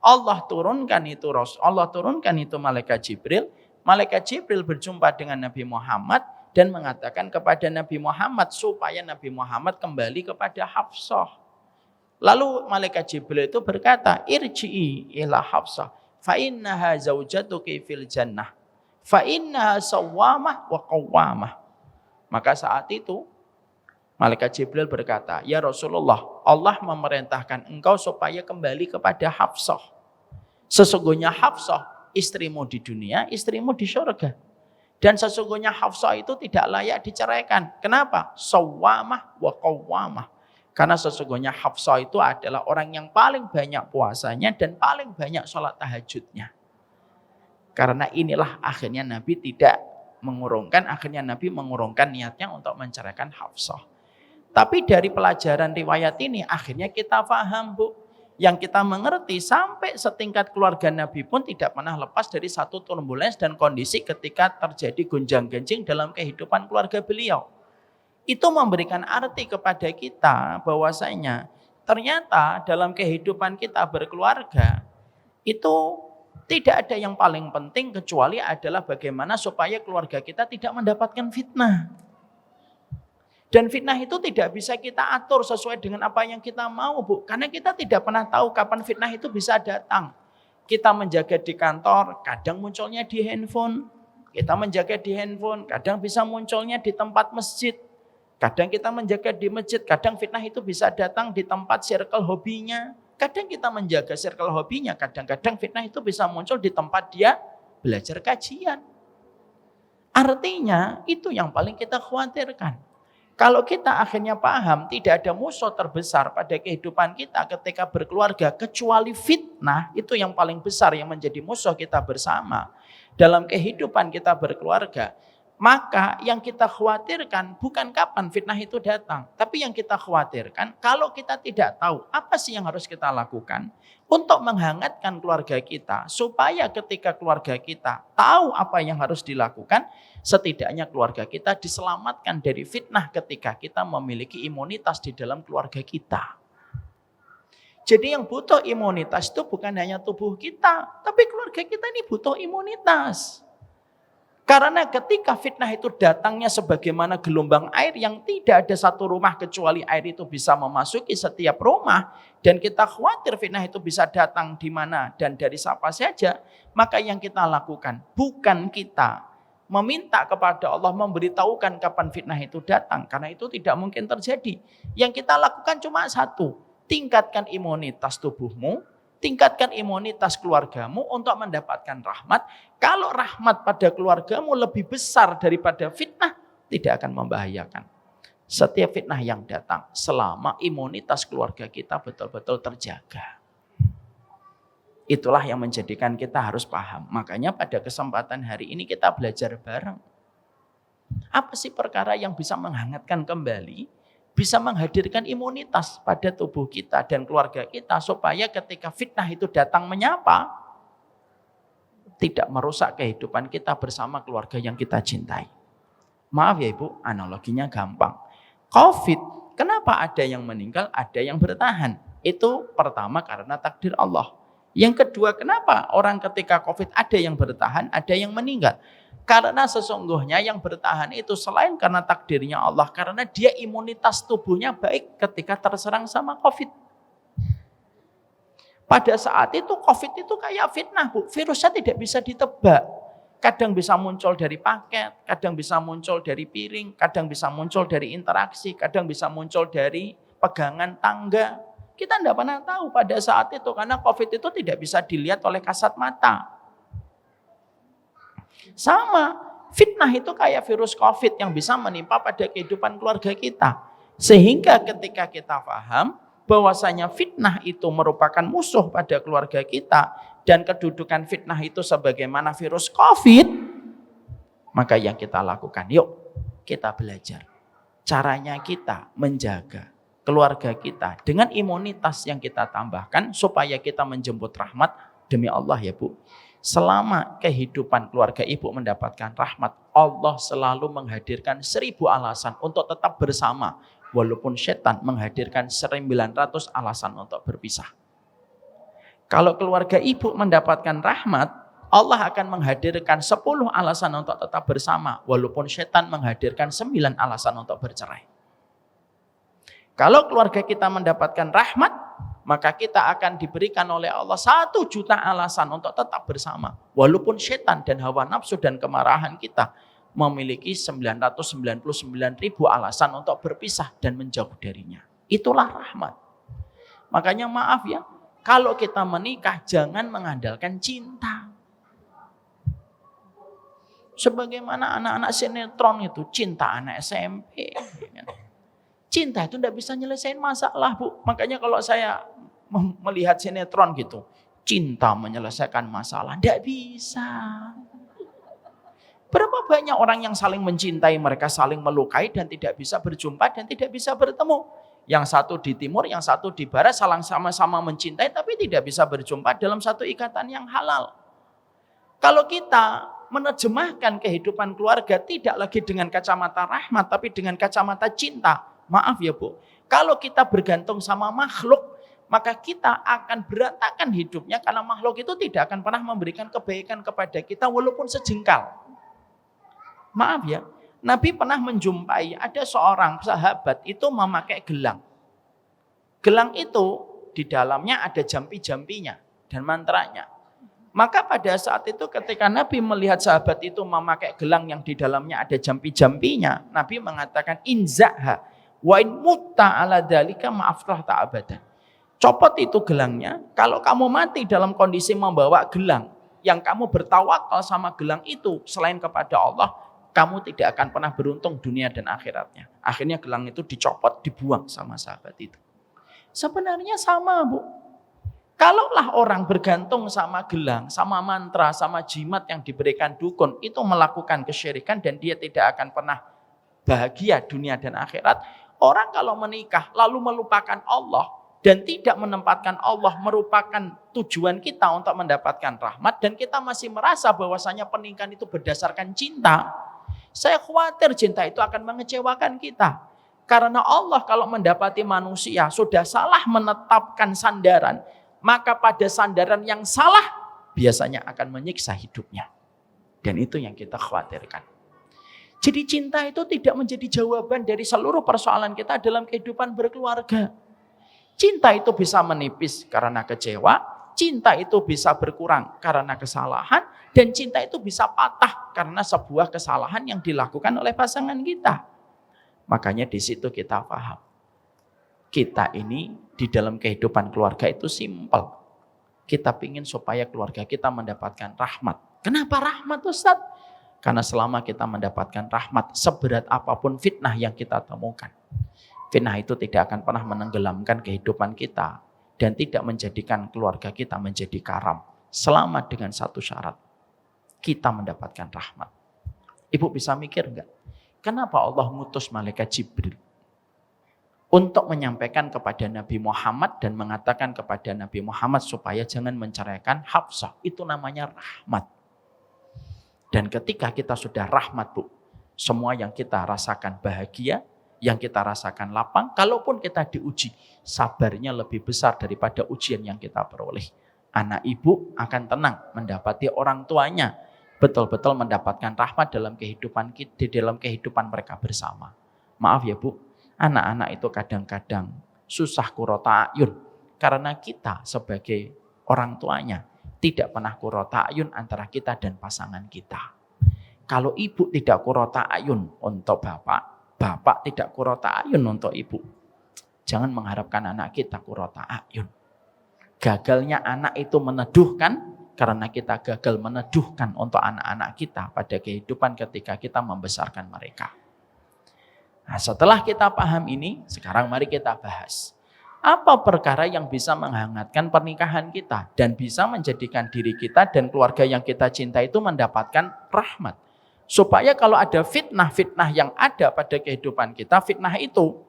Allah turunkan itu Allah turunkan itu malaikat Jibril. Malaikat Jibril berjumpa dengan Nabi Muhammad dan mengatakan kepada Nabi Muhammad supaya Nabi Muhammad kembali kepada Hafsah. Lalu malaikat Jibril itu berkata, irji'i ila Hafsah fa innaha zaujatuki fil jannah fa innaha sawwamah wa qawwamah. Maka saat itu malaikat Jibril berkata, ya Rasulullah, Allah memerintahkan engkau supaya kembali kepada Hafsah. Sesungguhnya Hafsah istrimu di dunia, istrimu di surga. Dan sesungguhnya Hafsah itu tidak layak diceraikan. Kenapa? Sawwamah wa qawwamah. Karena sesungguhnya Hafsah itu adalah orang yang paling banyak puasanya dan paling banyak sholat tahajudnya. Karena inilah akhirnya Nabi akhirnya Nabi mengurungkan niatnya untuk menceraikan Hafsah. Tapi dari pelajaran riwayat ini akhirnya kita paham Bu. Yang kita mengerti sampai setingkat keluarga Nabi pun tidak pernah lepas dari satu turbulens dan kondisi ketika terjadi gonjang-ganjing dalam kehidupan keluarga beliau. Itu memberikan arti kepada kita bahwasanya ternyata dalam kehidupan kita berkeluarga itu tidak ada yang paling penting kecuali adalah bagaimana supaya keluarga kita tidak mendapatkan fitnah. Dan fitnah itu tidak bisa kita atur sesuai dengan apa yang kita mau Bu. Karena kita tidak pernah tahu kapan fitnah itu bisa datang. Kita menjaga di kantor, kadang munculnya di handphone. Kita menjaga di handphone, kadang bisa munculnya di tempat masjid. Kadang kita menjaga di masjid, kadang fitnah itu bisa datang di tempat circle hobinya. Kadang kita menjaga circle hobinya, kadang-kadang fitnah itu bisa muncul di tempat dia belajar kajian. Artinya itu yang paling kita khawatirkan. Kalau kita akhirnya paham tidak ada musuh terbesar pada kehidupan kita ketika berkeluarga kecuali fitnah, itu yang paling besar yang menjadi musuh kita bersama dalam kehidupan kita berkeluarga. Maka yang kita khawatirkan bukan kapan fitnah itu datang, tapi yang kita khawatirkan kalau kita tidak tahu apa sih yang harus kita lakukan untuk menghangatkan keluarga kita supaya ketika keluarga kita tahu apa yang harus dilakukan, setidaknya keluarga kita diselamatkan dari fitnah ketika kita memiliki imunitas di dalam keluarga kita. Jadi yang butuh imunitas itu bukan hanya tubuh kita, tapi keluarga kita ini butuh imunitas. Karena ketika fitnah itu datangnya sebagaimana gelombang air yang tidak ada satu rumah kecuali air itu bisa memasuki setiap rumah, dan kita khawatir fitnah itu bisa datang di mana dan dari siapa saja, maka yang kita lakukan bukan kita meminta kepada Allah memberitahukan kapan fitnah itu datang, karena itu tidak mungkin terjadi. Yang kita lakukan cuma satu, tingkatkan imunitas tubuhmu, tingkatkan imunitas keluargamu untuk mendapatkan rahmat. Kalau rahmat pada keluargamu lebih besar daripada fitnah, tidak akan membahayakan. Setiap fitnah yang datang selama imunitas keluarga kita betul-betul terjaga. Itulah yang menjadikan kita harus paham. Makanya pada kesempatan hari ini kita belajar bareng. Apa sih perkara yang bisa menghangatkan kembali, bisa menghadirkan imunitas pada tubuh kita dan keluarga kita supaya ketika fitnah itu datang menyapa, tidak merusak kehidupan kita bersama keluarga yang kita cintai. Maaf ya Ibu, analoginya gampang. COVID, kenapa ada yang meninggal, ada yang bertahan? Itu pertama karena takdir Allah. Yang kedua, kenapa orang ketika COVID ada yang bertahan, ada yang meninggal? Karena sesungguhnya yang bertahan itu selain karena takdirnya Allah, karena dia imunitas tubuhnya baik ketika terserang sama COVID. Pada saat itu COVID itu kayak fitnah, Bu. Virusnya tidak bisa ditebak. Kadang bisa muncul dari paket, kadang bisa muncul dari piring, kadang bisa muncul dari interaksi, kadang bisa muncul dari pegangan tangga. Kita tidak pernah tahu pada saat itu karena COVID itu tidak bisa dilihat oleh kasat mata. Sama, fitnah itu kayak virus COVID yang bisa menimpa pada kehidupan keluarga kita. Sehingga ketika kita paham bahwasanya fitnah itu merupakan musuh pada keluarga kita dan kedudukan fitnah itu sebagaimana virus COVID, maka yang kita lakukan, yuk kita belajar caranya kita menjaga keluarga kita dengan imunitas yang kita tambahkan supaya kita menjemput rahmat. Demi Allah ya Bu, selama kehidupan keluarga Ibu mendapatkan rahmat, Allah selalu menghadirkan 1000 alasan untuk tetap bersama. Walaupun setan menghadirkan 1900 alasan untuk berpisah. Kalau keluarga Ibu mendapatkan rahmat, Allah akan menghadirkan 10 alasan untuk tetap bersama. Walaupun setan menghadirkan 9 alasan untuk bercerai. Kalau keluarga kita mendapatkan rahmat, maka kita akan diberikan oleh Allah 1 juta alasan untuk tetap bersama. Walaupun setan dan hawa nafsu dan kemarahan kita memiliki 999.000 alasan untuk berpisah dan menjauh darinya. Itulah rahmat. Makanya maaf ya, kalau kita menikah jangan mengandalkan cinta. Sebagaimana anak-anak sinetron itu, cinta anak SMP. Cinta itu tidak bisa nyelesain masalah Bu. Makanya kalau saya melihat sinetron gitu, cinta menyelesaikan masalah, tidak bisa. Berapa banyak orang yang saling mencintai, mereka saling melukai dan tidak bisa berjumpa dan tidak bisa bertemu. Yang satu di timur, yang satu di barat, saling sama-sama mencintai tapi tidak bisa berjumpa dalam satu ikatan yang halal. Kalau kita menerjemahkan kehidupan keluarga tidak lagi dengan kacamata rahmat tapi dengan kacamata cinta, maaf ya Bu, kalau kita bergantung sama makhluk, maka kita akan berantakan hidupnya karena makhluk itu tidak akan pernah memberikan kebaikan kepada kita walaupun sejengkal. Maaf ya, Nabi pernah menjumpai ada seorang sahabat itu memakai gelang. Gelang itu di dalamnya ada jampi-jampinya dan mantranya. Maka pada saat itu ketika Nabi melihat sahabat itu memakai gelang yang di dalamnya ada jampi-jampinya, Nabi mengatakan inzaha wa in mutta ala dzalika ma'aftah ta'abadan. Copot itu gelangnya, kalau kamu mati dalam kondisi membawa gelang yang kamu bertawakal sama gelang itu selain kepada Allah, kamu tidak akan pernah beruntung dunia dan akhiratnya. Akhirnya gelang itu dicopot, dibuang sama sahabat itu. Sebenarnya sama, Bu. Kalaulah orang bergantung sama gelang, sama mantra, sama jimat yang diberikan dukun, itu melakukan kesyirikan dan dia tidak akan pernah bahagia dunia dan akhirat. Orang kalau menikah lalu melupakan Allah dan tidak menempatkan Allah merupakan tujuan kita untuk mendapatkan rahmat dan kita masih merasa bahwasanya pernikahan itu berdasarkan cinta, saya khawatir cinta itu akan mengecewakan kita. Karena Allah kalau mendapati manusia sudah salah menetapkan sandaran, maka pada sandaran yang salah biasanya akan menyiksa hidupnya. Dan itu yang kita khawatirkan. Jadi cinta itu tidak menjadi jawaban dari seluruh persoalan kita dalam kehidupan berkeluarga. Cinta itu bisa menipis karena kecewa, cinta itu bisa berkurang karena kesalahan, dan cinta itu bisa patah karena sebuah kesalahan yang dilakukan oleh pasangan kita. Makanya di situ kita paham. Kita ini di dalam kehidupan keluarga itu simpel. Kita ingin supaya keluarga kita mendapatkan rahmat. Kenapa rahmat, Ustaz? Karena selama kita mendapatkan rahmat, seberat apapun fitnah yang kita temukan, fitnah itu tidak akan pernah menenggelamkan kehidupan kita dan tidak menjadikan keluarga kita menjadi karam. Selama dengan satu syarat, kita mendapatkan rahmat. Ibu bisa mikir enggak? Kenapa Allah ngutus malaikat Jibril untuk menyampaikan kepada Nabi Muhammad dan mengatakan kepada Nabi Muhammad supaya jangan menceraikan Hafsah? Itu namanya rahmat. Dan ketika kita sudah rahmat, Bu, semua yang kita rasakan bahagia, yang kita rasakan lapang, kalaupun kita diuji, sabarnya lebih besar daripada ujian yang kita peroleh. Anak ibu akan tenang mendapati orang tuanya betul-betul mendapatkan rahmat dalam kehidupan kita, di dalam kehidupan mereka bersama. Maaf ya, Bu, anak-anak itu kadang-kadang susah qurrata ayun karena kita sebagai orang tuanya tidak pernah qurrata ayun antara kita dan pasangan kita. Kalau ibu tidak qurrata ayun untuk bapak, bapak tidak qurrata ayun untuk ibu, jangan mengharapkan anak kita qurrata ayun. Gagalnya anak itu meneduhkan karena kita gagal meneduhkan untuk anak-anak kita pada kehidupan ketika kita membesarkan mereka. Nah, setelah kita paham ini, sekarang mari kita bahas. Apa perkara yang bisa menghangatkan pernikahan kita dan bisa menjadikan diri kita dan keluarga yang kita cinta itu mendapatkan rahmat. Supaya kalau ada fitnah-fitnah yang ada pada kehidupan kita, fitnah itu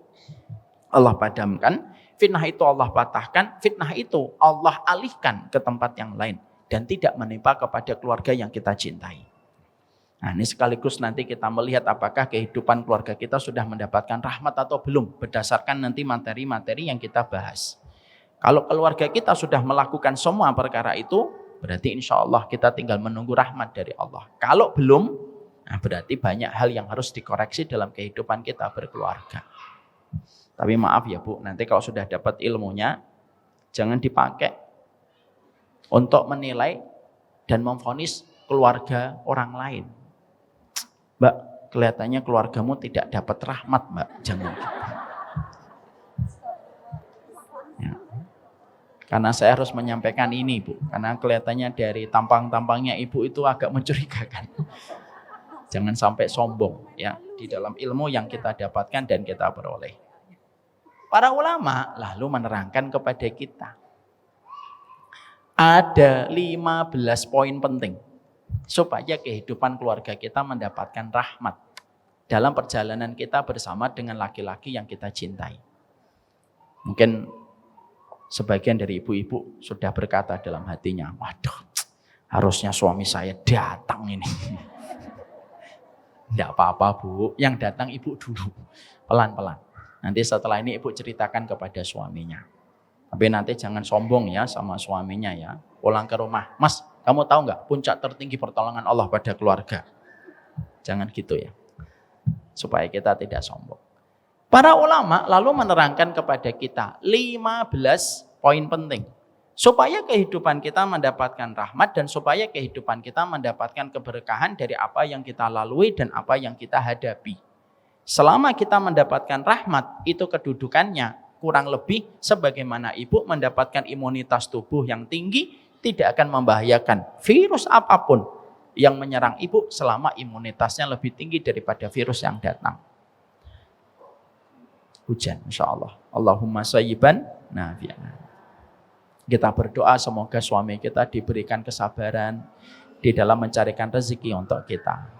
Allah padamkan, fitnah itu Allah patahkan, fitnah itu Allah alihkan ke tempat yang lain dan tidak menimpa kepada keluarga yang kita cintai. Nah, ini sekaligus nanti kita melihat apakah kehidupan keluarga kita sudah mendapatkan rahmat atau belum berdasarkan nanti materi-materi yang kita bahas. Kalau keluarga kita sudah melakukan semua perkara itu, berarti insya Allah kita tinggal menunggu rahmat dari Allah. Kalau belum, nah berarti banyak hal yang harus dikoreksi dalam kehidupan kita berkeluarga. Tapi maaf ya Bu, nanti kalau sudah dapat ilmunya, jangan dipakai untuk menilai dan memvonis keluarga orang lain. Mbak, kelihatannya keluargamu tidak dapat rahmat, Mbak. Jangan gitu. Ya. Karena saya harus menyampaikan ini, Bu. Karena kelihatannya dari tampang-tampangnya Ibu itu agak mencurigakan. Jangan sampai sombong ya di dalam ilmu yang kita dapatkan dan kita peroleh. Para ulama lalu menerangkan kepada kita. Ada 15 poin penting supaya kehidupan keluarga kita mendapatkan rahmat dalam perjalanan kita bersama dengan laki-laki yang kita cintai. Mungkin sebagian dari ibu-ibu sudah berkata dalam hatinya, waduh, harusnya suami saya datang ini. Tidak apa-apa Bu, yang datang ibu dulu, pelan-pelan. Nanti setelah ini ibu ceritakan kepada suaminya. Tapi nanti jangan sombong ya sama suaminya ya. Pulang ke rumah, Mas, kamu tahu nggak puncak tertinggi pertolongan Allah pada keluarga? Jangan gitu ya. Supaya kita tidak sombong. Para ulama lalu menerangkan kepada kita 15 poin penting Supaya kehidupan kita mendapatkan rahmat dan supaya kehidupan kita mendapatkan keberkahan dari apa yang kita lalui dan apa yang kita hadapi. Selama kita mendapatkan rahmat, itu kedudukannya kurang lebih sebagaimana ibu mendapatkan imunitas tubuh yang tinggi, tidak akan membahayakan virus apapun yang menyerang ibu selama imunitasnya lebih tinggi daripada virus yang datang. Hujan, insya Allah. Allahumma sayyiban nafi'an. Kita berdoa semoga suami kita diberikan kesabaran di dalam mencarikan rezeki untuk kita.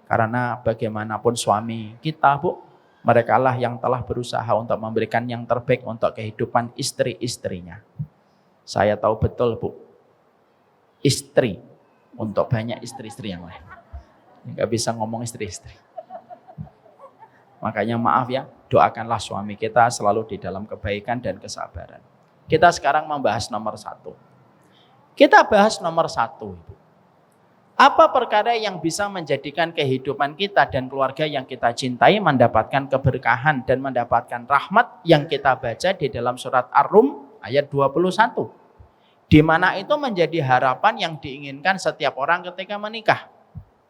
Karena bagaimanapun suami kita, Bu, mereka lah yang telah berusaha untuk memberikan yang terbaik untuk kehidupan istri-istrinya. Saya tahu betul, Bu, istri untuk banyak istri-istri yang lain. Nggak bisa ngomong istri-istri. Makanya maaf ya, doakanlah suami kita selalu di dalam kebaikan dan kesabaran. Kita sekarang membahas nomor 1. Kita bahas nomor 1, Ibu. Apa perkara yang bisa menjadikan kehidupan kita dan keluarga yang kita cintai mendapatkan keberkahan dan mendapatkan rahmat yang kita baca di dalam surat Ar-Rum ayat 21. Di mana itu menjadi harapan yang diinginkan setiap orang ketika menikah.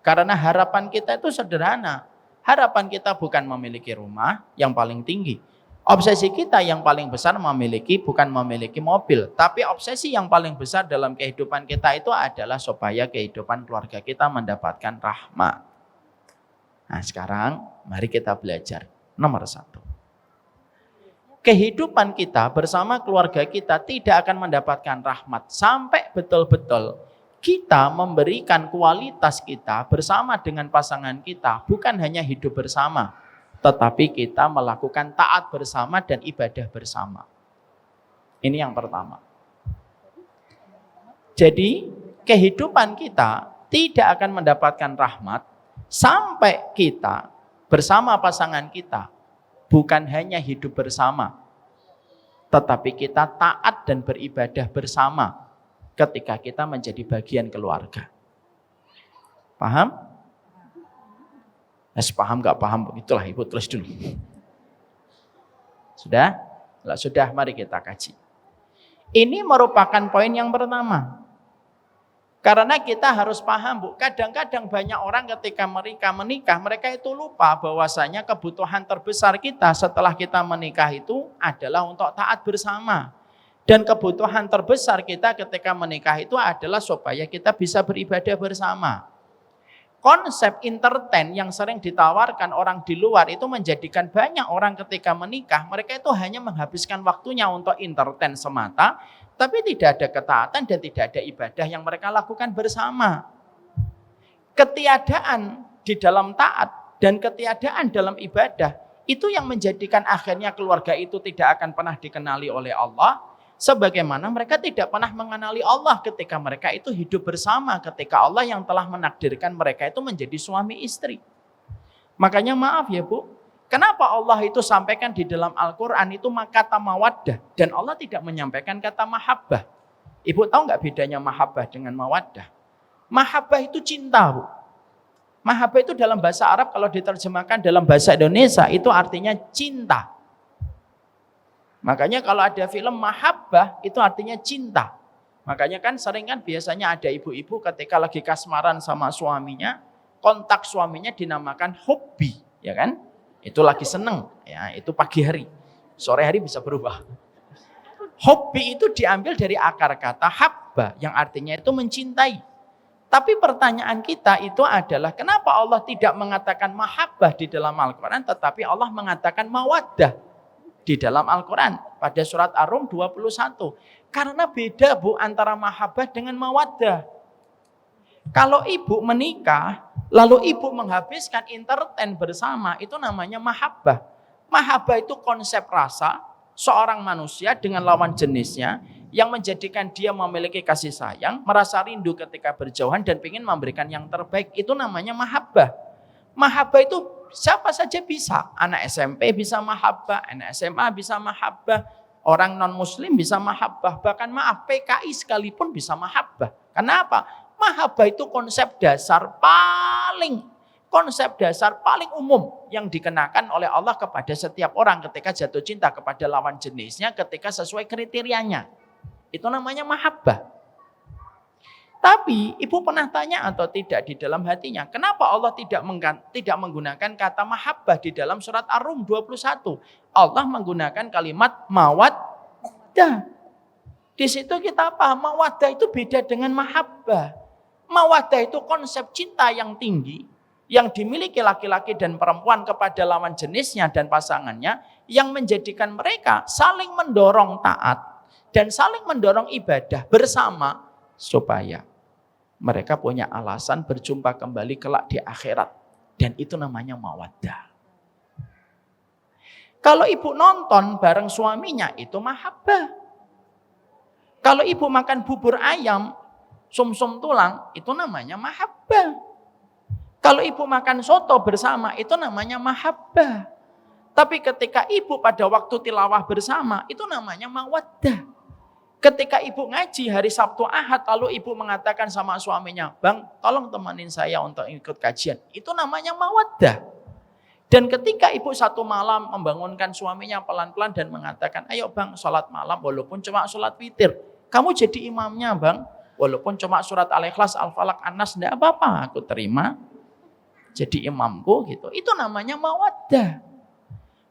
Karena harapan kita itu sederhana. Harapan kita bukan memiliki rumah yang paling tinggi. Obsesi kita yang paling besar bukan memiliki mobil, tapi obsesi yang paling besar dalam kehidupan kita itu adalah supaya kehidupan keluarga kita mendapatkan rahmat. Nah sekarang mari kita belajar. Nomor 1. Kehidupan kita bersama keluarga kita tidak akan mendapatkan rahmat sampai betul-betul kita memberikan kualitas kita bersama dengan pasangan kita, bukan hanya hidup bersama, tetapi kita melakukan taat bersama dan ibadah bersama. Ini yang pertama. Jadi kehidupan kita tidak akan mendapatkan rahmat sampai kita bersama pasangan kita bukan hanya hidup bersama, tetapi kita taat dan beribadah bersama ketika kita menjadi bagian keluarga. Paham? Paham gak paham, itulah Ibu tulis dulu. Sudah? Kalau sudah, mari kita kaji. Ini merupakan poin yang pertama. Karena kita harus paham, Bu, kadang-kadang banyak orang ketika mereka menikah, mereka itu lupa bahwasanya kebutuhan terbesar kita setelah kita menikah itu adalah untuk taat bersama. Dan kebutuhan terbesar kita ketika menikah itu adalah supaya kita bisa beribadah bersama. Konsep entertain yang sering ditawarkan orang di luar itu menjadikan banyak orang ketika menikah, mereka itu hanya menghabiskan waktunya untuk entertain semata, tapi tidak ada ketaatan dan tidak ada ibadah yang mereka lakukan bersama. Ketiadaan di dalam taat dan ketiadaan dalam ibadah, itu yang menjadikan akhirnya keluarga itu tidak akan pernah dikenali oleh Allah, sebagaimana mereka tidak pernah mengenali Allah ketika mereka itu hidup bersama, ketika Allah yang telah menakdirkan mereka itu menjadi suami istri. Makanya maaf ya Bu, kenapa Allah itu sampaikan di dalam Al-Quran itu kata mawaddah dan Allah tidak menyampaikan kata mahabbah. Ibu tahu nggak bedanya mahabbah dengan mawaddah? Mahabbah itu cinta, Bu. Mahabbah itu dalam bahasa Arab kalau diterjemahkan dalam bahasa Indonesia itu artinya cinta. Makanya kalau ada film mahabbah itu artinya cinta. Makanya kan sering kan biasanya ada ibu-ibu ketika lagi kasmaran sama suaminya, kontak suaminya dinamakan hobi, ya kan? Itu lagi seneng, ya itu pagi hari. Sore hari bisa berubah. Hobi itu diambil dari akar kata habba yang artinya itu mencintai. Tapi pertanyaan kita itu adalah kenapa Allah tidak mengatakan mahabbah di dalam Al-Quran tetapi Allah mengatakan mawaddah di dalam Al-Quran pada surat Ar-Rum 21. Karena beda Bu antara mahabbah dengan mawaddah. Kalau ibu menikah, lalu ibu menghabiskan entertain bersama, itu namanya mahabbah. Mahabbah itu konsep rasa seorang manusia dengan lawan jenisnya yang menjadikan dia memiliki kasih sayang, merasa rindu ketika berjauhan dan ingin memberikan yang terbaik. Itu namanya mahabbah. Mahabbah itu siapa saja bisa. Anak SMP bisa mahabbah, anak SMA bisa mahabbah, orang non-muslim bisa mahabbah, bahkan maaf PKI sekalipun bisa mahabbah. Kenapa? Mahabbah itu konsep dasar paling umum yang dikenakan oleh Allah kepada setiap orang ketika jatuh cinta kepada lawan jenisnya ketika sesuai kriterianya. Itu namanya mahabbah. Tapi ibu pernah tanya atau tidak di dalam hatinya, kenapa Allah tidak menggunakan kata mahabbah di dalam surat Ar-Rum 21? Allah menggunakan kalimat mawaddah. Di situ kita paham mawaddah itu beda dengan mahabbah. Mawaddah itu konsep cinta yang tinggi yang dimiliki laki-laki dan perempuan kepada lawan jenisnya dan pasangannya, yang menjadikan mereka saling mendorong taat dan saling mendorong ibadah bersama supaya mereka punya alasan berjumpa kembali kelak di akhirat. Dan itu namanya mawaddah. Kalau ibu nonton bareng suaminya, itu mahabbah. Kalau ibu makan bubur ayam, sum-sum tulang, itu namanya mahabbah. Kalau ibu makan soto bersama, itu namanya mahabbah. Tapi ketika ibu pada waktu tilawah bersama, itu namanya mawaddah. Ketika ibu ngaji hari Sabtu Ahad, lalu ibu mengatakan sama suaminya, "Bang, tolong temenin saya untuk ikut kajian." Itu namanya mawaddah. Dan ketika ibu satu malam membangunkan suaminya pelan-pelan dan mengatakan, "Ayo bang, sholat malam walaupun cuma sholat witir. Kamu jadi imamnya bang, walaupun cuma surat Al-Ikhlas, Al-Falaq, An-Nas, enggak apa-apa, aku terima. Jadi imamku," gitu. Itu namanya mawaddah.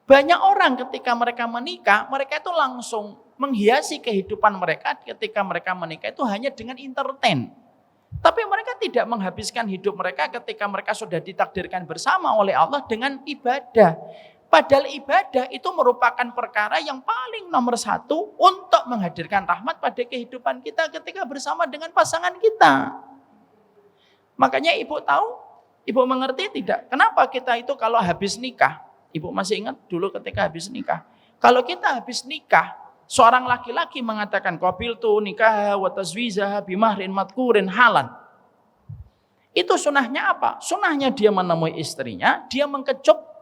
Banyak orang ketika mereka menikah, mereka itu langsung menghiasi kehidupan mereka ketika mereka menikah itu hanya dengan entertain. Tapi mereka tidak menghabiskan hidup mereka ketika mereka sudah ditakdirkan bersama oleh Allah dengan ibadah. Padahal ibadah itu merupakan perkara yang paling nomor satu untuk menghadirkan rahmat pada kehidupan kita ketika bersama dengan pasangan kita. Makanya ibu tahu, ibu mengerti tidak? Kenapa kita itu kalau habis nikah, ibu masih ingat dulu ketika habis nikah. Kalau kita habis nikah, seorang laki-laki mengatakan qabiltu nikah wa tazwijaha bimahrin madkurin halan. Itu sunahnya apa? Sunahnya dia menemui istrinya, dia mengkecup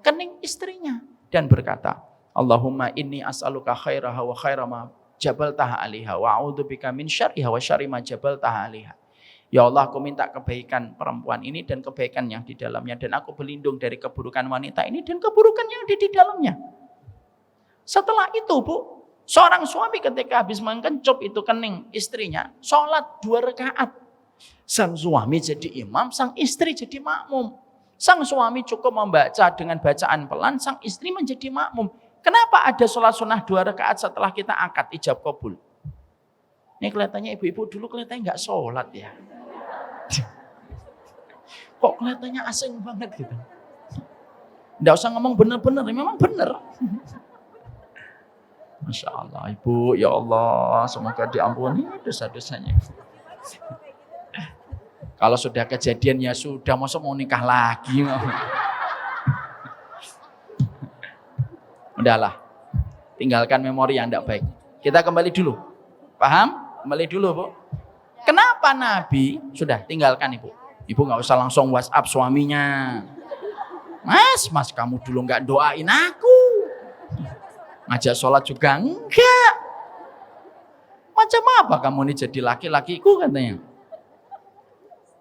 kening istrinya dan berkata, "Allahumma inni as'aluka khairaha wa khaira ma jabaltaha 'alaiha wa a'udzubika min syarriha wa syarri ma jabaltaha 'alaiha." Ya Allah, aku minta kebaikan perempuan ini dan kebaikan yang di dalamnya, dan aku berlindung dari keburukan wanita ini dan keburukan yang ada di dalamnya. Setelah itu bu, seorang suami ketika habis mengencup itu kening istrinya, sholat 2 rakaat. Sang suami jadi imam, sang istri jadi makmum. Sang suami cukup membaca dengan bacaan pelan, sang istri menjadi makmum. Kenapa ada sholat sunnah 2 rakaat setelah kita akad ijab kabul? Ini kelihatannya ibu-ibu dulu kelihatannya nggak sholat ya. Kok kelihatannya asing banget gitu. Nggak usah ngomong bener-bener, memang bener. Masya Allah, ibu, ya Allah, semoga diampuni dosa-dosanya. Kalau sudah kejadian ya sudah, masa mau nikah lagi. Udahlah, tinggalkan memori yang tidak baik. Kita kembali dulu, paham? Kembali dulu bu. Kenapa Nabi, sudah tinggalkan ibu. Ibu nggak usah langsung WhatsApp suaminya. Mas kamu dulu nggak doain aku. Ngajak sholat juga enggak. Macam apa kamu ini jadi laki-lakiku katanya.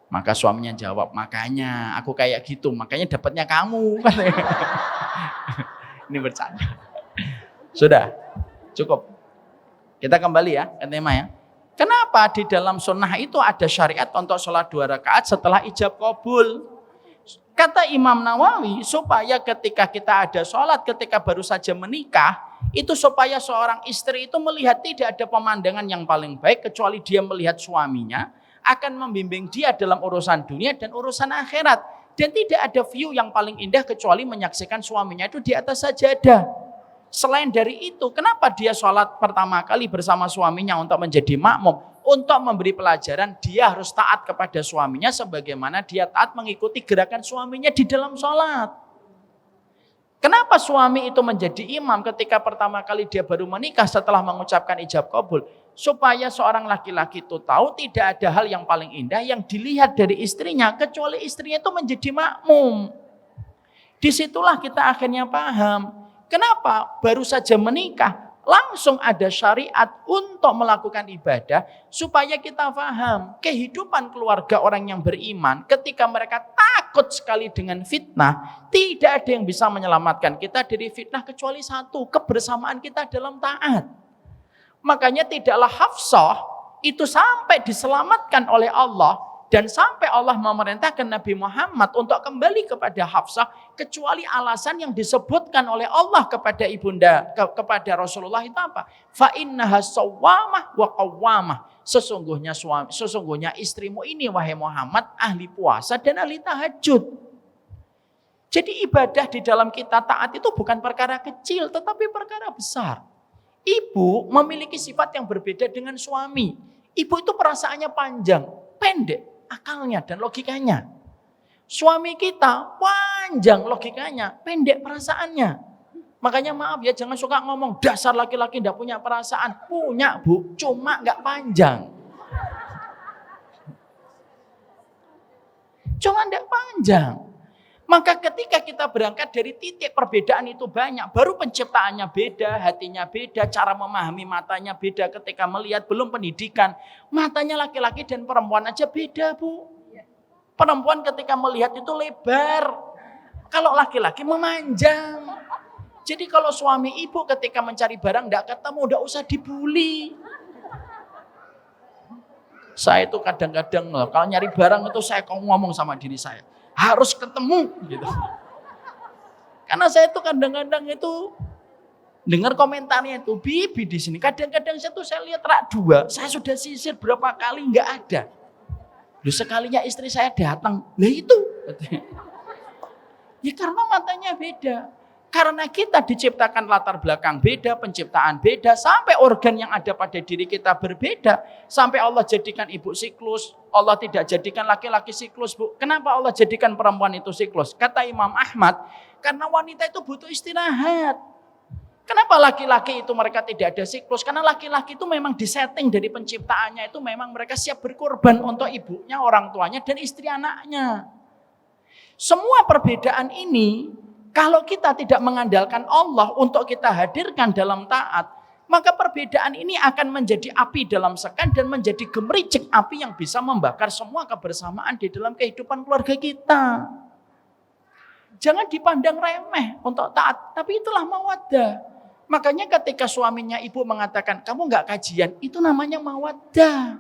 Maka suaminya jawab, makanya aku kayak gitu, makanya dapatnya kamu. Ini bercanda. Sudah, cukup. Kita kembali ya ke tema ya. Kenapa di dalam sunnah itu ada syariat untuk sholat 2 rakaat setelah ijab kabul? Kata Imam Nawawi, supaya ketika kita ada sholat, ketika baru saja menikah, itu supaya seorang istri itu melihat tidak ada pemandangan yang paling baik kecuali dia melihat suaminya akan membimbing dia dalam urusan dunia dan urusan akhirat. Dan tidak ada view yang paling indah kecuali menyaksikan suaminya itu di atas sajadah. Selain dari itu, kenapa dia sholat pertama kali bersama suaminya untuk menjadi makmum? Untuk memberi pelajaran, dia harus taat kepada suaminya sebagaimana dia taat mengikuti gerakan suaminya di dalam sholat. Kenapa suami itu menjadi imam ketika pertama kali dia baru menikah setelah mengucapkan ijab kabul? Supaya seorang laki-laki itu tahu tidak ada hal yang paling indah yang dilihat dari istrinya kecuali istrinya itu menjadi makmum. Disitulah kita akhirnya paham kenapa baru saja menikah langsung ada syariat untuk melakukan ibadah supaya kita paham kehidupan keluarga orang yang beriman ketika mereka takut sekali dengan fitnah, tidak ada yang bisa menyelamatkan kita dari fitnah kecuali satu, kebersamaan kita dalam taat. Makanya tidaklah Hafsah itu sampai diselamatkan oleh Allah dan sampai Allah memerintahkan Nabi Muhammad untuk kembali kepada Hafsah kecuali alasan yang disebutkan oleh Allah kepada ibunda kepada Rasulullah itu apa? Fa innaha sawwamah wa qawwamah. Sesungguhnya istrimu ini wahai Muhammad ahli puasa dan ahli tahajud. Jadi ibadah di dalam kita taat itu bukan perkara kecil tetapi perkara besar. Ibu memiliki sifat yang berbeda dengan suami. Ibu itu perasaannya panjang, pendek akalnya dan logikanya. Suami kita panjang logikanya, pendek perasaannya. Makanya maaf ya, jangan suka ngomong dasar laki-laki tidak punya perasaan. Punya bu, cuma nggak panjang. Cuma nggak panjang. Maka ketika kita berangkat dari titik perbedaan itu banyak, baru penciptaannya beda, hatinya beda, cara memahami matanya beda ketika melihat, belum pendidikan. Matanya laki-laki dan perempuan aja beda bu. Perempuan ketika melihat itu lebar, kalau laki-laki memanjang. Jadi kalau suami ibu ketika mencari barang tidak ketemu, tidak usah dibully. Saya itu kadang-kadang kalau nyari barang itu saya ngomong sama diri saya. Harus ketemu gitu. Karena saya tuh kadang-kadang itu dengar komentarnya itu bibi di sini. Kadang-kadang saya lihat rak 2, saya sudah sisir berapa kali nggak ada. Loh sekalinya istri saya datang, lah itu. Ya karena matanya beda. Karena kita diciptakan latar belakang beda, penciptaan beda, sampai organ yang ada pada diri kita berbeda. Sampai Allah jadikan ibu siklus, Allah tidak jadikan laki-laki siklus, bu. Kenapa Allah jadikan perempuan itu siklus? Kata Imam Ahmad, karena wanita itu butuh istirahat. Kenapa laki-laki itu mereka tidak ada siklus? Karena laki-laki itu memang disetting dari penciptaannya itu memang mereka siap berkorban untuk ibunya, orang tuanya, dan istri anaknya. Semua perbedaan ini, kalau kita tidak mengandalkan Allah untuk kita hadirkan dalam taat, maka perbedaan ini akan menjadi api dalam sekan dan menjadi gemericik api yang bisa membakar semua kebersamaan di dalam kehidupan keluarga kita. Jangan dipandang remeh untuk taat, tapi itulah mawaddah. Makanya ketika suaminya ibu mengatakan, kamu nggak kajian, itu namanya mawaddah.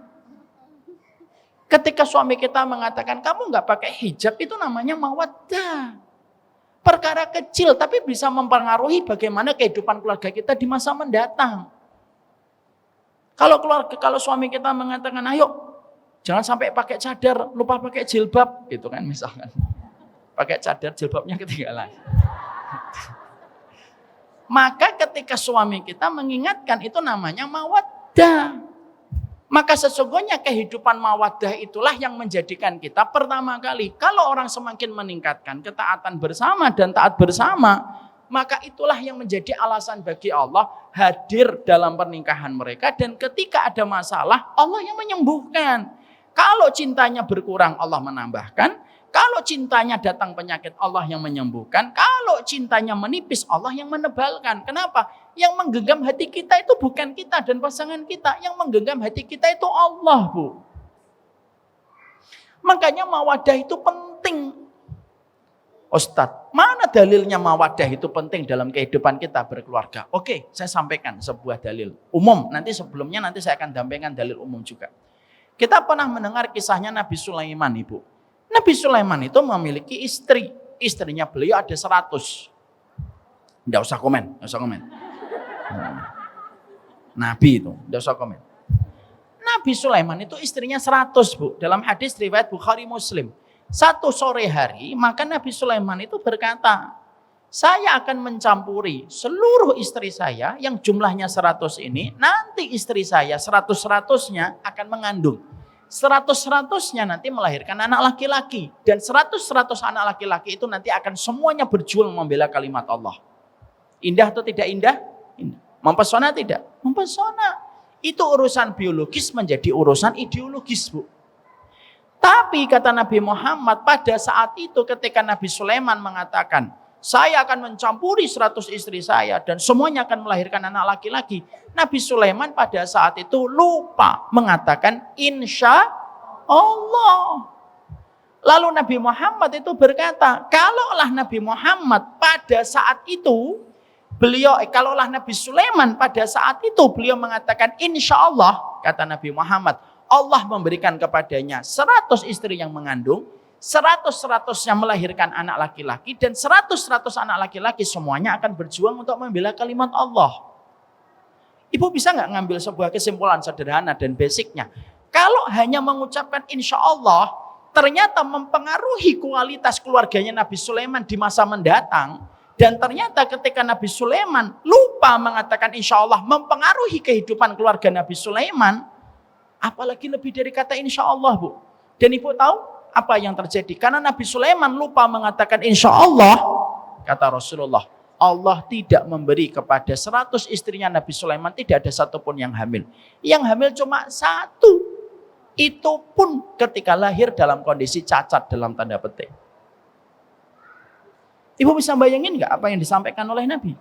Ketika suami kita mengatakan, kamu nggak pakai hijab, itu namanya mawaddah. Perkara kecil tapi bisa mempengaruhi bagaimana kehidupan keluarga kita di masa mendatang. Kalau suami kita mengatakan, ayo jangan sampai pakai cadar, lupa pakai jilbab, gitu kan misalkan. Pakai cadar, jilbabnya ketinggalan. Maka ketika suami kita mengingatkan, itu namanya mawaddah. Maka sesungguhnya kehidupan mawaddah itulah yang menjadikan kita pertama kali. Kalau orang semakin meningkatkan ketaatan bersama dan taat bersama, maka itulah yang menjadi alasan bagi Allah hadir dalam pernikahan mereka. Dan ketika ada masalah, Allah yang menyembuhkan. Kalau cintanya berkurang, Allah menambahkan. Kalau cintanya datang penyakit, Allah yang menyembuhkan. Kalau cintanya menipis, Allah yang menebalkan. Kenapa? Yang menggenggam hati kita itu bukan kita dan pasangan kita. Yang menggenggam hati kita itu Allah, bu. Makanya mawaddah itu penting. Ustadz, mana dalilnya mawaddah itu penting dalam kehidupan kita berkeluarga? Oke, saya sampaikan sebuah dalil umum. Nanti sebelumnya saya akan dampingkan dalil umum juga. Kita pernah mendengar kisahnya Nabi Sulaiman, ibu. Nabi Sulaiman itu memiliki istri. Istrinya beliau ada 100. Tidak usah komen. Nabi itu, tidak usah komen. Nabi Sulaiman itu istrinya 100, bu. Dalam hadis riwayat Bukhari Muslim. Satu sore hari, maka Nabi Sulaiman itu berkata, saya akan mencampuri seluruh istri saya yang jumlahnya 100 ini. Nanti istri saya 100-100-nya akan mengandung. 100-100-nya nanti melahirkan anak laki-laki. Dan 100-100 anak laki-laki itu nanti akan semuanya berjuang membela kalimat Allah. Indah atau tidak indah? Indah. Mempesona tidak? Mempesona. Itu urusan biologis menjadi urusan ideologis, bu. Tapi kata Nabi Muhammad pada saat itu ketika Nabi Sulaiman mengatakan, saya akan mencampuri 100 istri saya dan semuanya akan melahirkan anak laki-laki. Nabi Sulaiman pada saat itu lupa mengatakan insya Allah. Lalu Nabi Muhammad itu berkata, kalaulah Nabi Muhammad pada saat itu Kalaulah Nabi Sulaiman pada saat itu beliau mengatakan insya Allah, kata Nabi Muhammad, Allah memberikan kepadanya 100 istri yang mengandung, 100 yang melahirkan anak laki-laki, dan 100 anak laki-laki semuanya akan berjuang untuk membela kalimat Allah. Ibu bisa nggak ngambil sebuah kesimpulan sederhana dan basicnya? Kalau hanya mengucapkan insya Allah, ternyata mempengaruhi kualitas keluarganya Nabi Sulaiman di masa mendatang, dan ternyata ketika Nabi Sulaiman lupa mengatakan insya Allah mempengaruhi kehidupan keluarga Nabi Sulaiman, apalagi lebih dari kata insya Allah, Bu. Dan ibu tahu apa yang terjadi? Karena Nabi Sulaiman lupa mengatakan insya Allah, kata Rasulullah, Allah tidak memberi kepada 100 istrinya Nabi Sulaiman, tidak ada satupun yang hamil. Yang hamil cuma 1. Itu pun ketika lahir dalam kondisi cacat dalam tanda petik. Ibu bisa bayangin nggak apa yang disampaikan oleh Nabi?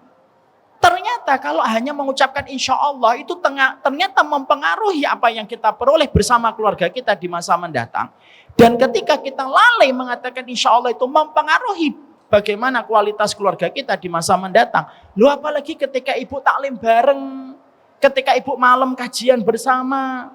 Ternyata kalau hanya mengucapkan insya Allah itu ternyata mempengaruhi apa yang kita peroleh bersama keluarga kita di masa mendatang. Dan ketika kita lalai mengatakan insya Allah itu mempengaruhi bagaimana kualitas keluarga kita di masa mendatang. Lu apalagi ketika ibu taklim bareng, ketika ibu malam kajian bersama,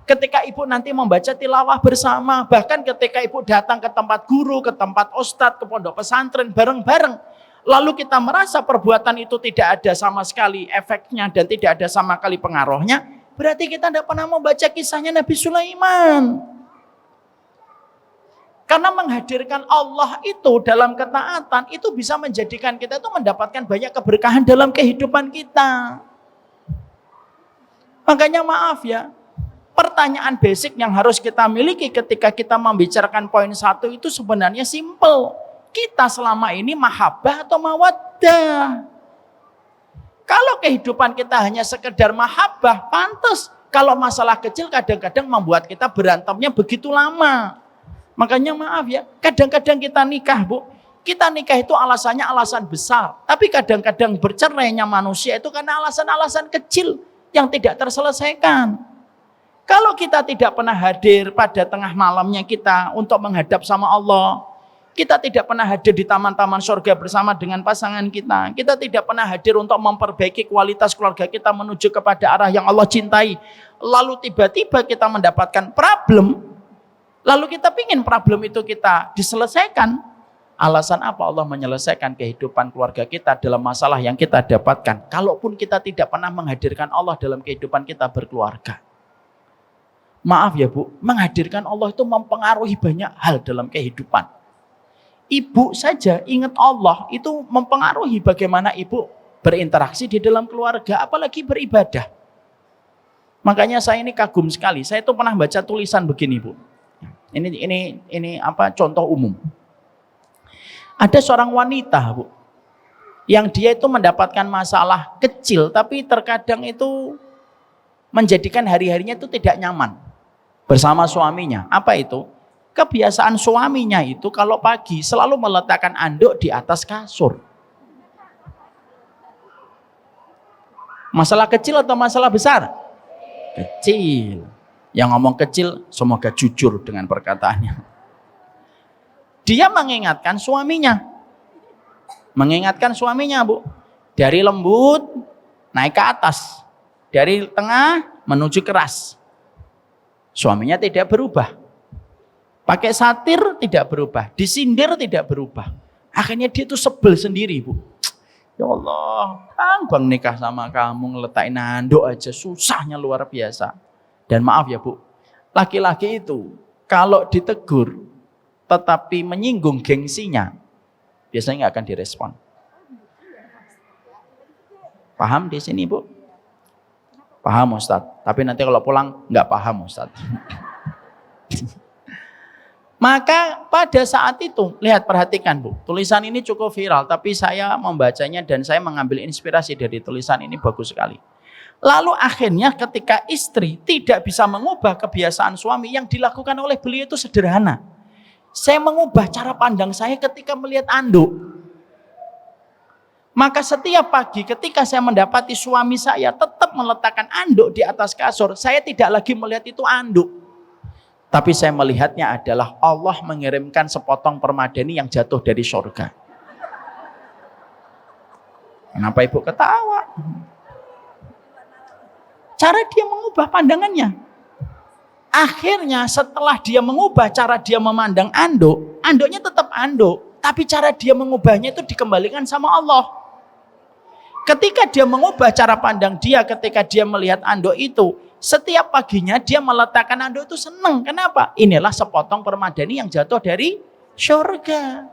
ketika ibu nanti membaca tilawah bersama, bahkan ketika ibu datang ke tempat guru, ke tempat ustadz, ke pondok pesantren bareng-bareng. Lalu kita merasa perbuatan itu tidak ada sama sekali efeknya dan tidak ada sama sekali pengaruhnya, berarti kita tidak pernah membaca kisahnya Nabi Sulaiman. Karena menghadirkan Allah itu dalam ketaatan itu bisa menjadikan kita itu mendapatkan banyak keberkahan dalam kehidupan kita. Makanya maaf ya, pertanyaan basic yang harus kita miliki ketika kita membicarakan poin 1 itu sebenarnya simple. Kita selama ini mahabbah atau mawaddah? Kalau kehidupan kita hanya sekedar mahabbah, pantas. Kalau masalah kecil kadang-kadang membuat kita berantemnya begitu lama. Makanya maaf ya, kadang-kadang kita nikah, Bu. Kita nikah itu alasannya alasan besar. Tapi kadang-kadang bercerainya manusia itu karena alasan-alasan kecil yang tidak terselesaikan. Kalau kita tidak pernah hadir pada tengah malamnya kita untuk menghadap sama Allah, kita tidak pernah hadir di taman-taman surga bersama dengan pasangan kita, kita tidak pernah hadir untuk memperbaiki kualitas keluarga kita menuju kepada arah yang Allah cintai, lalu tiba-tiba kita mendapatkan problem, lalu kita pingin problem itu kita diselesaikan. Alasan apa Allah menyelesaikan kehidupan keluarga kita dalam masalah yang kita dapatkan? Kalaupun kita tidak pernah menghadirkan Allah dalam kehidupan kita berkeluarga. Maaf ya Bu, menghadirkan Allah itu mempengaruhi banyak hal dalam kehidupan. Ibu saja ingat Allah itu mempengaruhi bagaimana ibu berinteraksi di dalam keluarga, apalagi beribadah. Makanya saya ini kagum sekali. Saya itu pernah baca tulisan begini, Bu. Ini apa contoh umum. Ada seorang wanita, Bu, yang dia itu mendapatkan masalah kecil tapi terkadang itu menjadikan hari-harinya itu tidak nyaman bersama suaminya. Apa itu? Kebiasaan suaminya itu kalau pagi selalu meletakkan anduk di atas kasur. Masalah kecil atau masalah besar? Kecil. Yang ngomong kecil semoga jujur dengan perkataannya. Dia mengingatkan suaminya. Mengingatkan suaminya, Bu. Dari lembut naik ke atas. Dari tengah menuju keras. Suaminya tidak berubah. Pakai satir tidak berubah, disindir tidak berubah. Akhirnya dia tuh sebel sendiri, Bu. Ya Allah, bang nikah sama kamu ngeletakin anduk aja susahnya luar biasa. Dan maaf ya Bu, laki-laki itu kalau ditegur tetapi menyinggung gengsinya, biasanya nggak akan direspon. Paham di sini Bu? Paham Ustadz, tapi nanti kalau pulang nggak paham Ustadz. Maka pada saat itu, lihat perhatikan Bu, tulisan ini cukup viral, tapi saya membacanya dan saya mengambil inspirasi dari tulisan ini bagus sekali. Lalu akhirnya ketika istri tidak bisa mengubah kebiasaan suami, yang dilakukan oleh beliau itu sederhana. Saya mengubah cara pandang saya ketika melihat anduk. Maka setiap pagi ketika saya mendapati suami saya tetap meletakkan anduk di atas kasur, saya tidak lagi melihat itu anduk. Tapi saya melihatnya adalah Allah mengirimkan sepotong permadani yang jatuh dari surga. Kenapa ibu ketawa? Cara dia mengubah pandangannya. Akhirnya setelah dia mengubah cara dia memandang anduk, anduknya tetap anduk, tapi cara dia mengubahnya itu dikembalikan sama Allah. Ketika dia mengubah cara pandang dia, ketika dia melihat anduk itu, setiap paginya dia meletakkan anduk itu senang. Kenapa? Inilah sepotong permadani yang jatuh dari surga.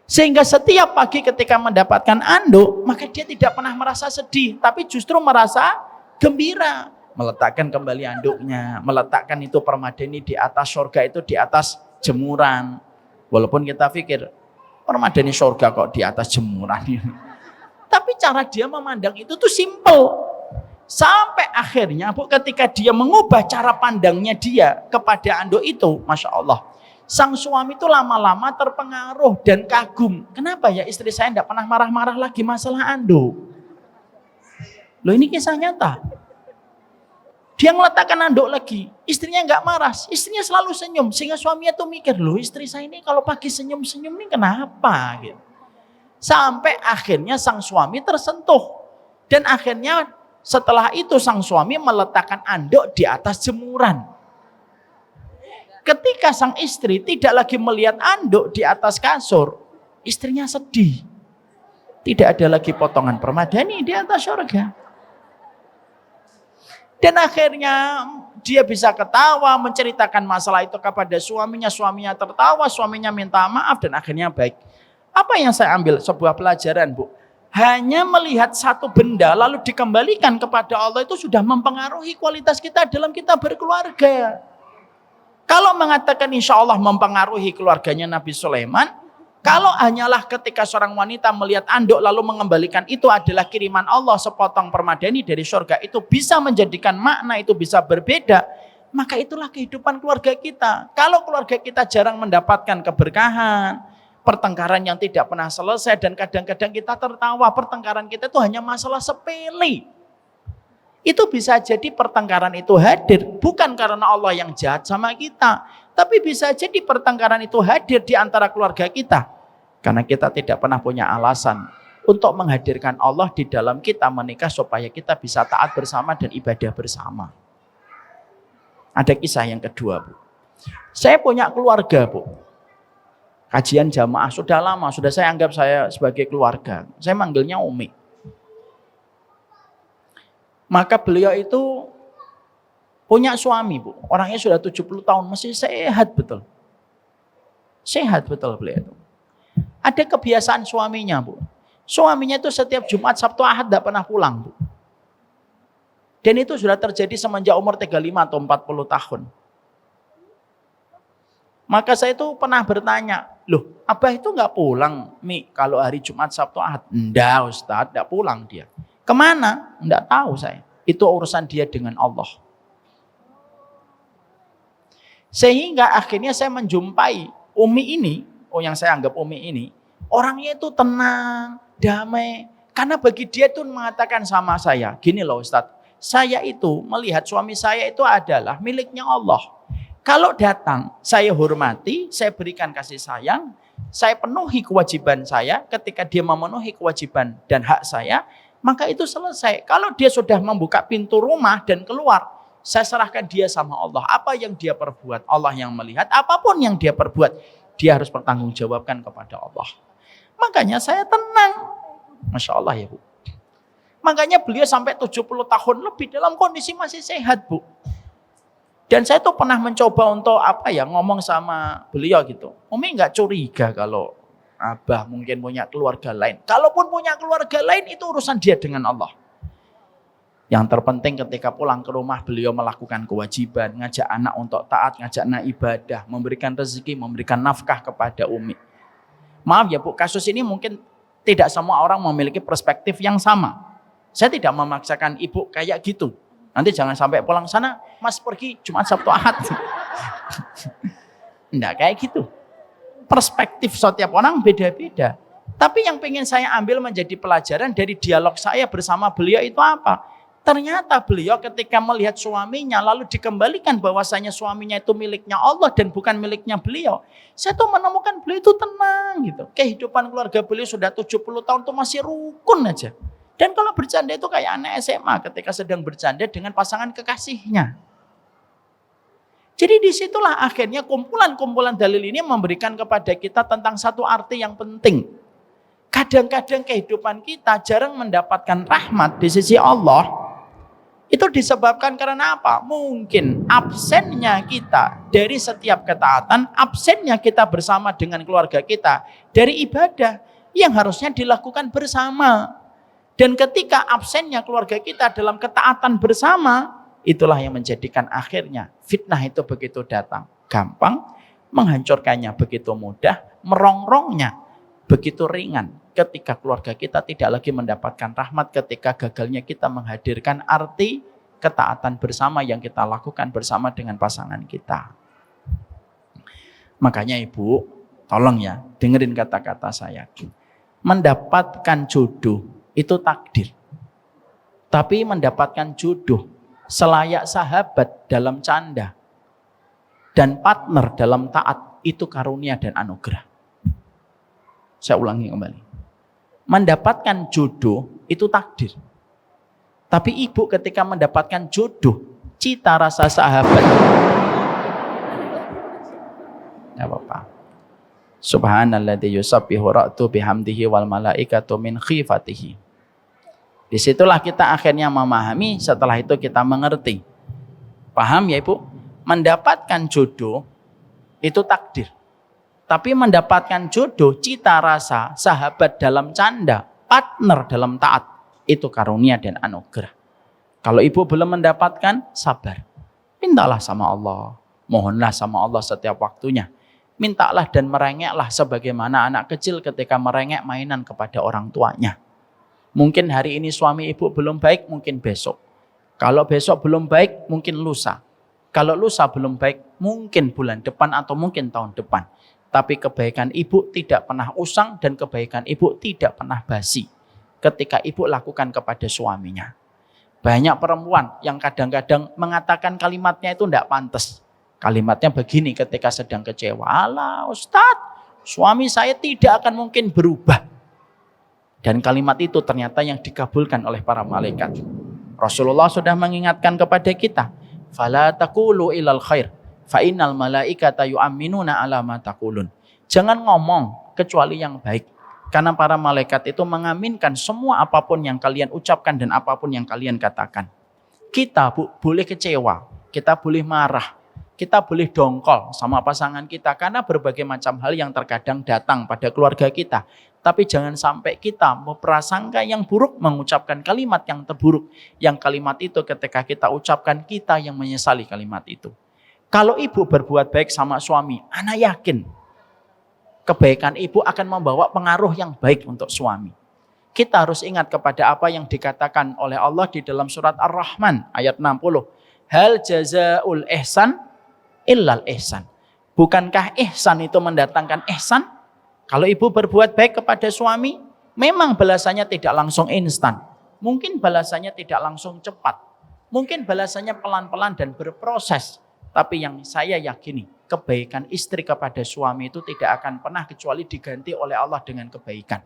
Sehingga setiap pagi ketika mendapatkan anduk, maka dia tidak pernah merasa sedih, tapi justru merasa gembira. Meletakkan kembali anduknya, meletakkan itu permadani di atas surga, itu di atas jemuran. Walaupun kita pikir permadani surga kok di atas jemuran. Tapi cara dia memandang itu tuh simple. Sampai akhirnya Bu, ketika dia mengubah cara pandangnya dia kepada anduk itu, Masya Allah, sang suami itu lama-lama terpengaruh dan kagum. Kenapa ya istri saya tidak pernah marah-marah lagi masalah anduk? Loh, ini kisah nyata. Dia meletakkan anduk lagi, istrinya nggak marah, istrinya selalu senyum, sehingga suaminya tuh mikir, loh istri saya ini kalau pagi senyum-senyum ini kenapa? Gitu. Sampai akhirnya sang suami tersentuh, dan akhirnya setelah itu sang suami meletakkan anduk di atas jemuran. Ketika sang istri tidak lagi melihat anduk di atas kasur, istrinya sedih. Tidak ada lagi potongan permadani di atas surga. Dan akhirnya dia bisa ketawa, menceritakan masalah itu kepada suaminya tertawa, suaminya minta maaf, dan akhirnya baik. Apa yang saya ambil? Sebuah pelajaran, Bu. Hanya melihat satu benda lalu dikembalikan kepada Allah itu sudah mempengaruhi kualitas kita dalam kita berkeluarga. Kalau mengatakan insya Allah mempengaruhi keluarganya Nabi Sulaiman, kalau hanyalah ketika seorang wanita melihat anduk lalu mengembalikan itu adalah kiriman Allah, sepotong permadani dari surga, itu bisa menjadikan makna itu bisa berbeda, maka itulah kehidupan keluarga kita. Kalau keluarga kita jarang mendapatkan keberkahan, pertengkaran yang tidak pernah selesai, dan kadang-kadang kita tertawa, pertengkaran kita itu hanya masalah sepele. Itu bisa jadi pertengkaran itu hadir bukan karena Allah yang jahat sama kita, tapi bisa jadi pertengkaran itu hadir di antara keluarga kita karena kita tidak pernah punya alasan untuk menghadirkan Allah di dalam kita menikah supaya kita bisa taat bersama dan ibadah bersama. Ada kisah yang kedua, Bu. Saya punya keluarga, Bu. Kajian jamaah sudah lama, sudah saya anggap saya sebagai keluarga. Saya manggilnya Umi. Maka beliau itu punya suami, Bu. Orangnya sudah 70 tahun, masih sehat betul. Sehat betul beliau itu. Ada kebiasaan suaminya, Bu. Suaminya itu setiap Jumat, Sabtu, Ahad tidak pernah pulang, Bu. Dan itu sudah terjadi semenjak umur 35 atau 40 tahun. Maka saya itu pernah bertanya, loh Abah itu nggak pulang, Mi, kalau hari Jumat, Sabtu, Ahad? Enggak Ustaz, tidak pulang dia. Kemana? Enggak tahu saya. Itu urusan dia dengan Allah. Sehingga akhirnya saya menjumpai Umi ini, yang saya anggap Umi ini, orangnya itu tenang, damai. Karena bagi dia itu mengatakan sama saya, gini loh Ustadz, saya itu melihat suami saya itu adalah miliknya Allah. Kalau datang, saya hormati, saya berikan kasih sayang, saya penuhi kewajiban saya, ketika dia memenuhi kewajiban dan hak saya, maka itu selesai. Kalau dia sudah membuka pintu rumah dan keluar, saya serahkan dia sama Allah. Apa yang dia perbuat, Allah yang melihat. Apapun yang dia perbuat, dia harus bertanggungjawabkan kepada Allah. Makanya saya tenang. Masya Allah ya Bu. Makanya beliau sampai 70 tahun lebih dalam kondisi masih sehat, Bu. Dan saya tuh pernah mencoba untuk ngomong sama beliau gitu. Umi nggak curiga kalau Abah mungkin punya keluarga lain. Kalaupun punya keluarga lain itu urusan dia dengan Allah. Yang terpenting ketika pulang ke rumah beliau melakukan kewajiban, ngajak anak untuk taat, ngajak anak ibadah, memberikan rezeki, memberikan nafkah kepada Umi. Maaf ya Bu, kasus ini mungkin tidak semua orang memiliki perspektif yang sama. Saya tidak memaksakan ibu kayak gitu. Nanti jangan sampai pulang sana, Mas pergi Jumat, Sabtu, Ahad. Enggak kayak gitu. Perspektif setiap orang beda-beda. Tapi yang pengen saya ambil menjadi pelajaran dari dialog saya bersama beliau itu apa? Ternyata beliau ketika melihat suaminya lalu dikembalikan bahwasanya suaminya itu miliknya Allah dan bukan miliknya beliau. Saya tuh menemukan beliau itu tenang gitu. Kehidupan keluarga beliau sudah 70 tahun tuh masih rukun aja. Dan kalau bercanda itu kayak anak SMA ketika sedang bercanda dengan pasangan kekasihnya. Jadi disitulah akhirnya kumpulan-kumpulan dalil ini memberikan kepada kita tentang satu arti yang penting. Kadang-kadang kehidupan kita jarang mendapatkan rahmat di sisi Allah. Itu disebabkan karena apa? Mungkin absennya kita dari setiap ketaatan, absennya kita bersama dengan keluarga kita dari ibadah yang harusnya dilakukan bersama. Dan ketika absennya keluarga kita dalam ketaatan bersama, itulah yang menjadikan akhirnya fitnah itu begitu datang. Gampang, menghancurkannya begitu mudah, merongrongnya begitu ringan. Ketika keluarga kita tidak lagi mendapatkan rahmat, ketika gagalnya kita menghadirkan arti ketaatan bersama yang kita lakukan bersama dengan pasangan kita. Makanya ibu, tolong ya, dengerin kata-kata saya. Mendapatkan jodoh itu takdir. Tapi mendapatkan jodoh selayak sahabat dalam canda dan partner dalam taat itu karunia dan anugerah. Saya ulangi kembali. Mendapatkan jodoh itu takdir. Tapi ibu ketika mendapatkan jodoh, cita rasa sahabat. Tidak apa-apa. Subhanalladzi yusabbihu ra'tu bihamdihi wal malaikatu min khifatihi. Disitulah kita akhirnya memahami, setelah itu kita mengerti. Paham ya ibu? Mendapatkan jodoh itu takdir. Tapi mendapatkan jodoh, cita rasa, sahabat dalam canda, partner dalam taat, itu karunia dan anugerah. Kalau ibu belum mendapatkan, sabar. Mintalah sama Allah. Mohonlah sama Allah setiap waktunya. Mintalah dan merengeklah sebagaimana anak kecil ketika merengek mainan kepada orang tuanya. Mungkin hari ini suami ibu belum baik, mungkin besok. Kalau besok belum baik, mungkin lusa. Kalau lusa belum baik, mungkin bulan depan atau mungkin tahun depan. Tapi kebaikan ibu tidak pernah usang dan kebaikan ibu tidak pernah basi ketika ibu lakukan kepada suaminya. Banyak perempuan yang kadang-kadang mengatakan kalimatnya itu tidak pantas. Kalimatnya begini ketika sedang kecewa. Alah Ustadz, suami saya tidak akan mungkin berubah. Dan kalimat itu ternyata yang dikabulkan oleh para malaikat. Rasulullah sudah mengingatkan kepada kita. Fala taqulu ilal khair. Fa'innal malaikata yu'amminuna ala ma taqulun. Jangan ngomong kecuali yang baik. Karena para malaikat itu mengaminkan semua apapun yang kalian ucapkan dan apapun yang kalian katakan. Kita boleh kecewa, kita boleh marah, kita boleh dongkol sama pasangan kita. Karena berbagai macam hal yang terkadang datang pada keluarga kita. Tapi jangan sampai kita berprasangka yang buruk, mengucapkan kalimat yang terburuk. Yang kalimat itu ketika kita ucapkan, kita yang menyesali kalimat itu. Kalau ibu berbuat baik sama suami, anak yakin kebaikan ibu akan membawa pengaruh yang baik untuk suami. Kita harus ingat kepada apa yang dikatakan oleh Allah di dalam surat Ar-Rahman ayat 60. Hal jazaul ihsan illal ihsan. Bukankah ihsan itu mendatangkan ihsan? Kalau ibu berbuat baik kepada suami, memang balasannya tidak langsung instan. Mungkin balasannya tidak langsung cepat. Mungkin balasannya pelan-pelan dan berproses. Tapi yang saya yakini, kebaikan istri kepada suami itu tidak akan pernah kecuali diganti oleh Allah dengan kebaikan.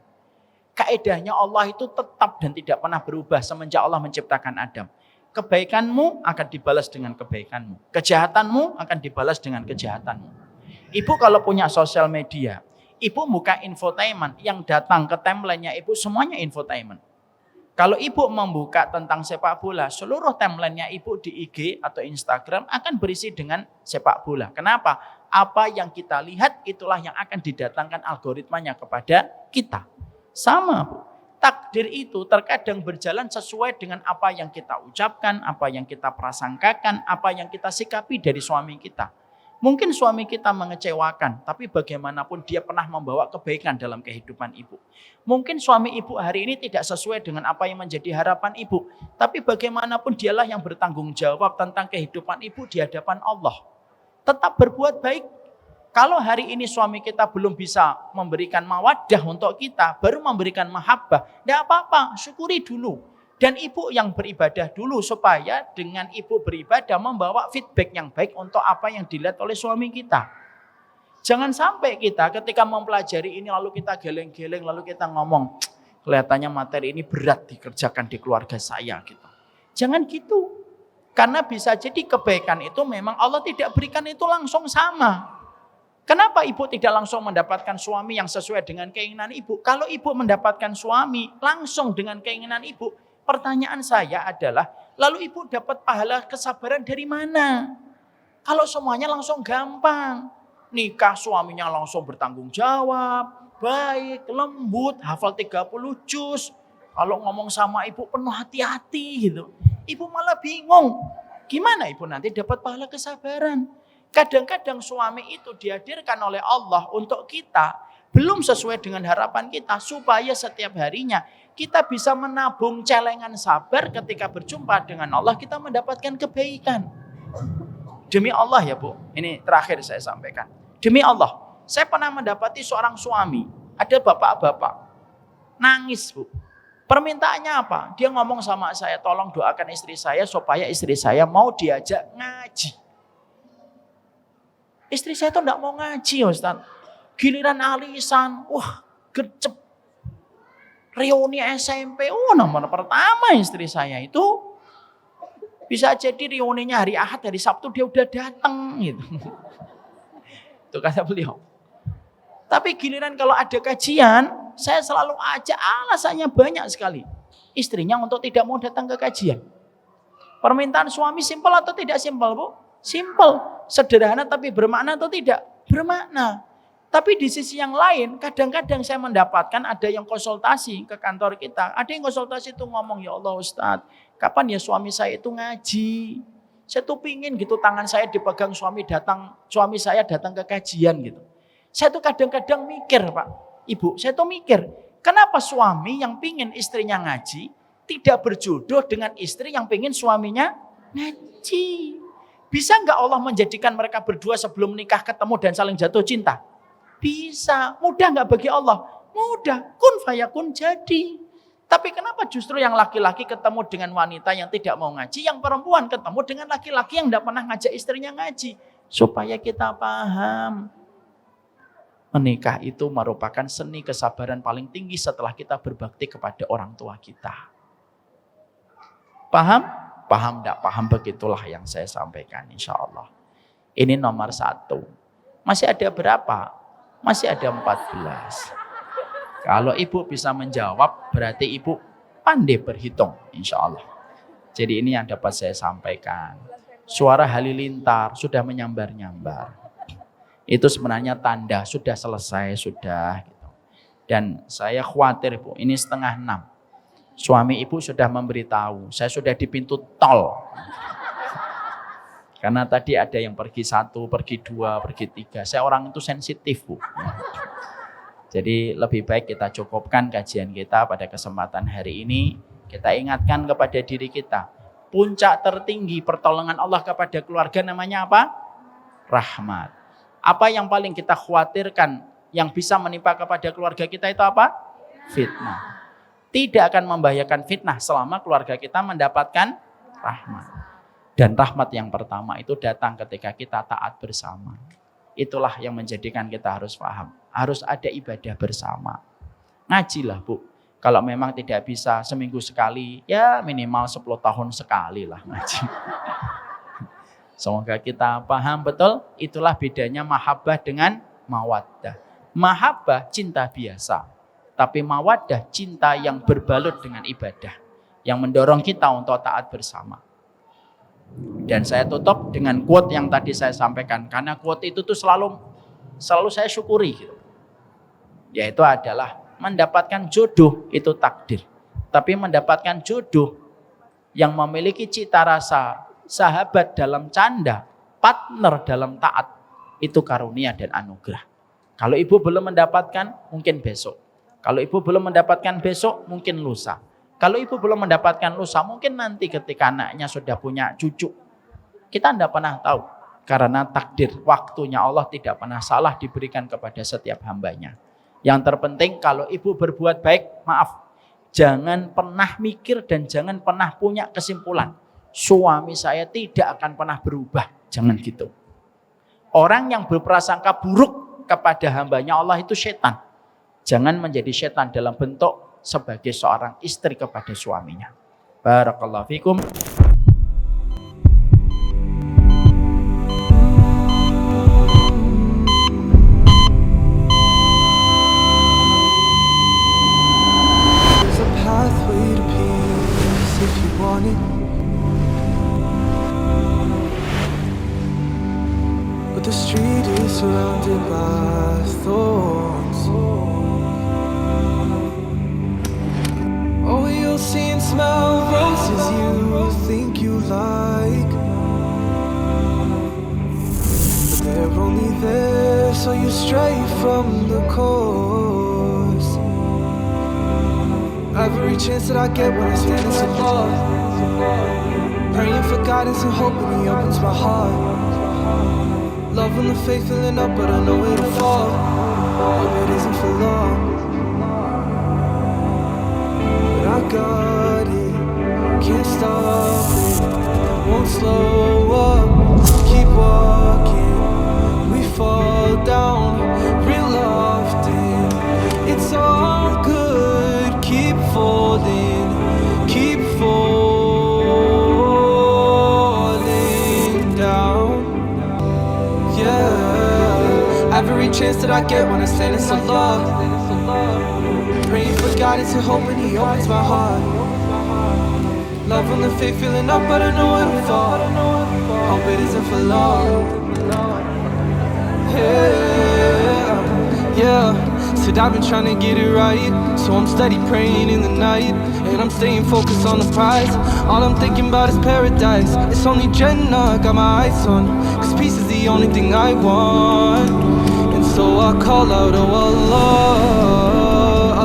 Kaedahnya Allah itu tetap dan tidak pernah berubah semenjak Allah menciptakan Adam. Kebaikanmu akan dibalas dengan kebaikanmu. Kejahatanmu akan dibalas dengan kejahatanmu. Ibu kalau punya sosial media, ibu buka infotainment, yang datang ke timeline-nya ibu semuanya infotainment. Kalau ibu membuka tentang sepak bola, seluruh timeline-nya ibu di IG atau Instagram akan berisi dengan sepak bola. Kenapa? Apa yang kita lihat itulah yang akan didatangkan algoritmanya kepada kita. Sama Bu. Takdir itu terkadang berjalan sesuai dengan apa yang kita ucapkan, apa yang kita prasangkakan, apa yang kita sikapi dari suami kita. Mungkin suami kita mengecewakan, tapi bagaimanapun dia pernah membawa kebaikan dalam kehidupan ibu. Mungkin suami ibu hari ini tidak sesuai dengan apa yang menjadi harapan ibu, tapi bagaimanapun dialah yang bertanggung jawab tentang kehidupan ibu di hadapan Allah. Tetap berbuat baik. Kalau hari ini suami kita belum bisa memberikan mawaddah untuk kita, baru memberikan mahabbah, tidak apa-apa, syukuri dulu. Dan ibu yang beribadah dulu supaya dengan ibu beribadah membawa feedback yang baik untuk apa yang dilihat oleh suami kita. Jangan sampai kita ketika mempelajari ini lalu kita geleng-geleng, lalu kita ngomong, kelihatannya materi ini berat dikerjakan di keluarga saya gitu. Jangan gitu. Karena bisa jadi kebaikan itu memang Allah tidak berikan itu langsung sama. Kenapa ibu tidak langsung mendapatkan suami yang sesuai dengan keinginan ibu? Kalau ibu mendapatkan suami langsung dengan keinginan ibu, pertanyaan saya adalah, lalu ibu dapat pahala kesabaran dari mana? Kalau semuanya langsung gampang, nikah suaminya langsung bertanggung jawab, baik, lembut, hafal 30 juz. Kalau ngomong sama ibu penuh hati-hati gitu. Ibu malah bingung, gimana ibu nanti dapat pahala kesabaran? Kadang-kadang suami itu dihadirkan oleh Allah untuk kita, belum sesuai dengan harapan kita, supaya setiap harinya kita bisa menabung celengan sabar ketika berjumpa dengan Allah, kita mendapatkan kebaikan. Demi Allah ya Bu, ini terakhir saya sampaikan. Demi Allah, saya pernah mendapati seorang suami, ada bapak-bapak, nangis Bu. Permintaannya apa? Dia ngomong sama saya, tolong doakan istri saya supaya istri saya mau diajak ngaji. Istri saya tuh enggak mau ngaji Ustaz. Giliran alisan, wah gercep. Reuni SMP, nomor pertama istri saya itu bisa jadi reuninya hari Ahad, hari Sabtu dia udah datang gitu. Itu kata beliau. Tapi giliran kalau ada kajian, saya selalu ajak, alasannya banyak sekali. Istrinya untuk tidak mau datang ke kajian. Permintaan suami simpel atau tidak simpel Bu? Simpel, sederhana tapi bermakna atau tidak? Bermakna. Tapi di sisi yang lain, kadang-kadang saya mendapatkan ada yang konsultasi ke kantor kita. Ada yang konsultasi itu ngomong, ya Allah Ustadz, kapan ya suami saya itu ngaji? Saya tuh pingin gitu tangan saya dipegang suami saya datang ke kajian gitu. Saya tuh kadang-kadang mikir Pak, Ibu, saya tuh mikir, kenapa suami yang pingin istrinya ngaji tidak berjodoh dengan istri yang pingin suaminya ngaji? Bisa nggak Allah menjadikan mereka berdua sebelum menikah ketemu dan saling jatuh cinta? Bisa. Mudah nggak bagi Allah? Mudah. Kun fayakun jadi. Tapi kenapa justru yang laki-laki ketemu dengan wanita yang tidak mau ngaji, yang perempuan ketemu dengan laki-laki yang tidak pernah ngajak istrinya ngaji? Supaya kita paham. Menikah itu merupakan seni kesabaran paling tinggi setelah kita berbakti kepada orang tua kita. Paham? Paham enggak? Paham, begitulah yang saya sampaikan insya Allah. Ini nomor 1. Masih ada berapa? Masih ada 14. Kalau ibu bisa menjawab, berarti ibu pandai berhitung insya Allah. Jadi ini yang dapat saya sampaikan. Suara halilintar sudah menyambar-nyambar. Itu sebenarnya tanda sudah selesai, sudah. Gitu. Dan saya khawatir Bu, ini 5:30. Suami ibu sudah memberitahu, saya sudah di pintu tol. Karena tadi ada yang pergi 1, pergi 2, pergi 3. Saya orang itu sensitif Bu. Jadi lebih baik kita cukupkan kajian kita pada kesempatan hari ini. Kita ingatkan kepada diri kita. Puncak tertinggi pertolongan Allah kepada keluarga namanya apa? Rahmat. Apa yang paling kita khawatirkan yang bisa menimpa kepada keluarga kita itu apa? Fitnah. Tidak akan membahayakan fitnah selama keluarga kita mendapatkan rahmat. Dan rahmat yang pertama itu datang ketika kita taat bersama. Itulah yang menjadikan kita harus paham. Harus ada ibadah bersama. Ngajilah Bu. Kalau memang tidak bisa seminggu sekali, ya minimal 10 tahun sekali lah ngaji. Semoga kita paham betul. Itulah bedanya mahabbah dengan mawaddah. Mahabbah cinta biasa. Tapi mawaddah cinta yang berbalut dengan ibadah. Yang mendorong kita untuk taat bersama. Dan saya tutup dengan quote yang tadi saya sampaikan. Karena quote itu tuh selalu saya syukuri. Gitu. Yaitu adalah mendapatkan jodoh itu takdir. Tapi mendapatkan jodoh yang memiliki cita rasa sahabat dalam canda, partner dalam taat, itu karunia dan anugerah. Kalau ibu belum mendapatkan, mungkin besok. Kalau ibu belum mendapatkan besok, mungkin lusa. Kalau ibu belum mendapatkan lusa, mungkin nanti ketika anaknya sudah punya cucu. Kita tidak pernah tahu. Karena takdir waktunya Allah tidak pernah salah diberikan kepada setiap hambanya. Yang terpenting kalau ibu berbuat baik, maaf. Jangan pernah mikir dan jangan pernah punya kesimpulan. Suami saya tidak akan pernah berubah. Jangan gitu. Orang yang berprasangka buruk kepada hambanya Allah itu setan. Jangan menjadi setan dalam bentuk sebagai seorang istri kepada suaminya. Barakallahu fikum. Pathway to peace if you want it, but the street is surrounded by thorns. Oh, you'll see and smell roses you think you like, but they're only there so you stray from the course. Every chance that I get when I stand in some love, praying for guidance and hoping He opens my heart. Loving the faith filling up, but I know it'll fall. Hope it isn't for long, but I got it, can't stop it, won't slow up, keep walking. We fall down real often. It's all good, keep falling down. Yeah, every chance that I get when I stand in some love, praying for guidance and hoping He opens my heart. Love on the faith filling up, but I know it'll fall. Hope it isn't for long. Yeah. Said I've been trying to get it right, so I'm steady praying in the night, and I'm staying focused on the prize. All I'm thinking about is paradise. It's only Jannah, got my eyes on, cause peace is the only thing I want. And so I call out, oh Allah,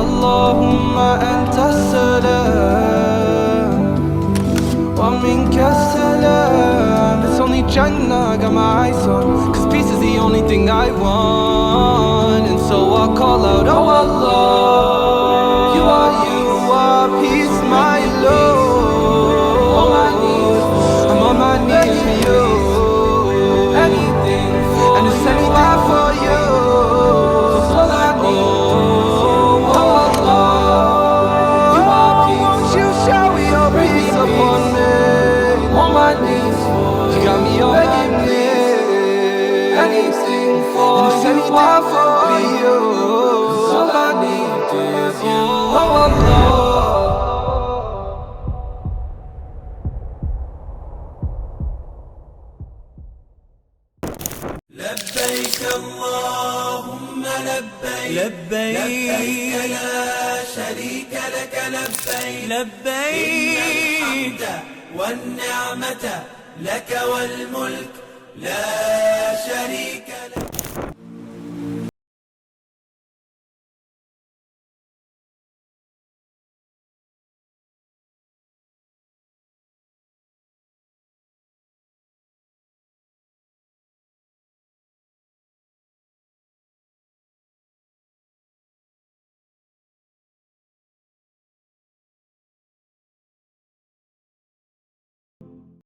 Allahumma anta salam, wa minka salam. It's only Jannah, got my eyes on, cause peace is the only thing I want. And so I call out, oh Allah, you are peace, my Lord. On my knees, I'm on my knees for you. Anything for and it's anything for you. That's all I need. Oh Allah, you are peace. Won't you shower your peace upon me? On my knees, you got me on begging me. Anything for and it's anything for you. Cause all I need is you. Oh Allah. لبيك اللهم لبيك لبيك لا شريك لك لبيك لبيك الحمد والنعمة لك والملك لا شريك لك.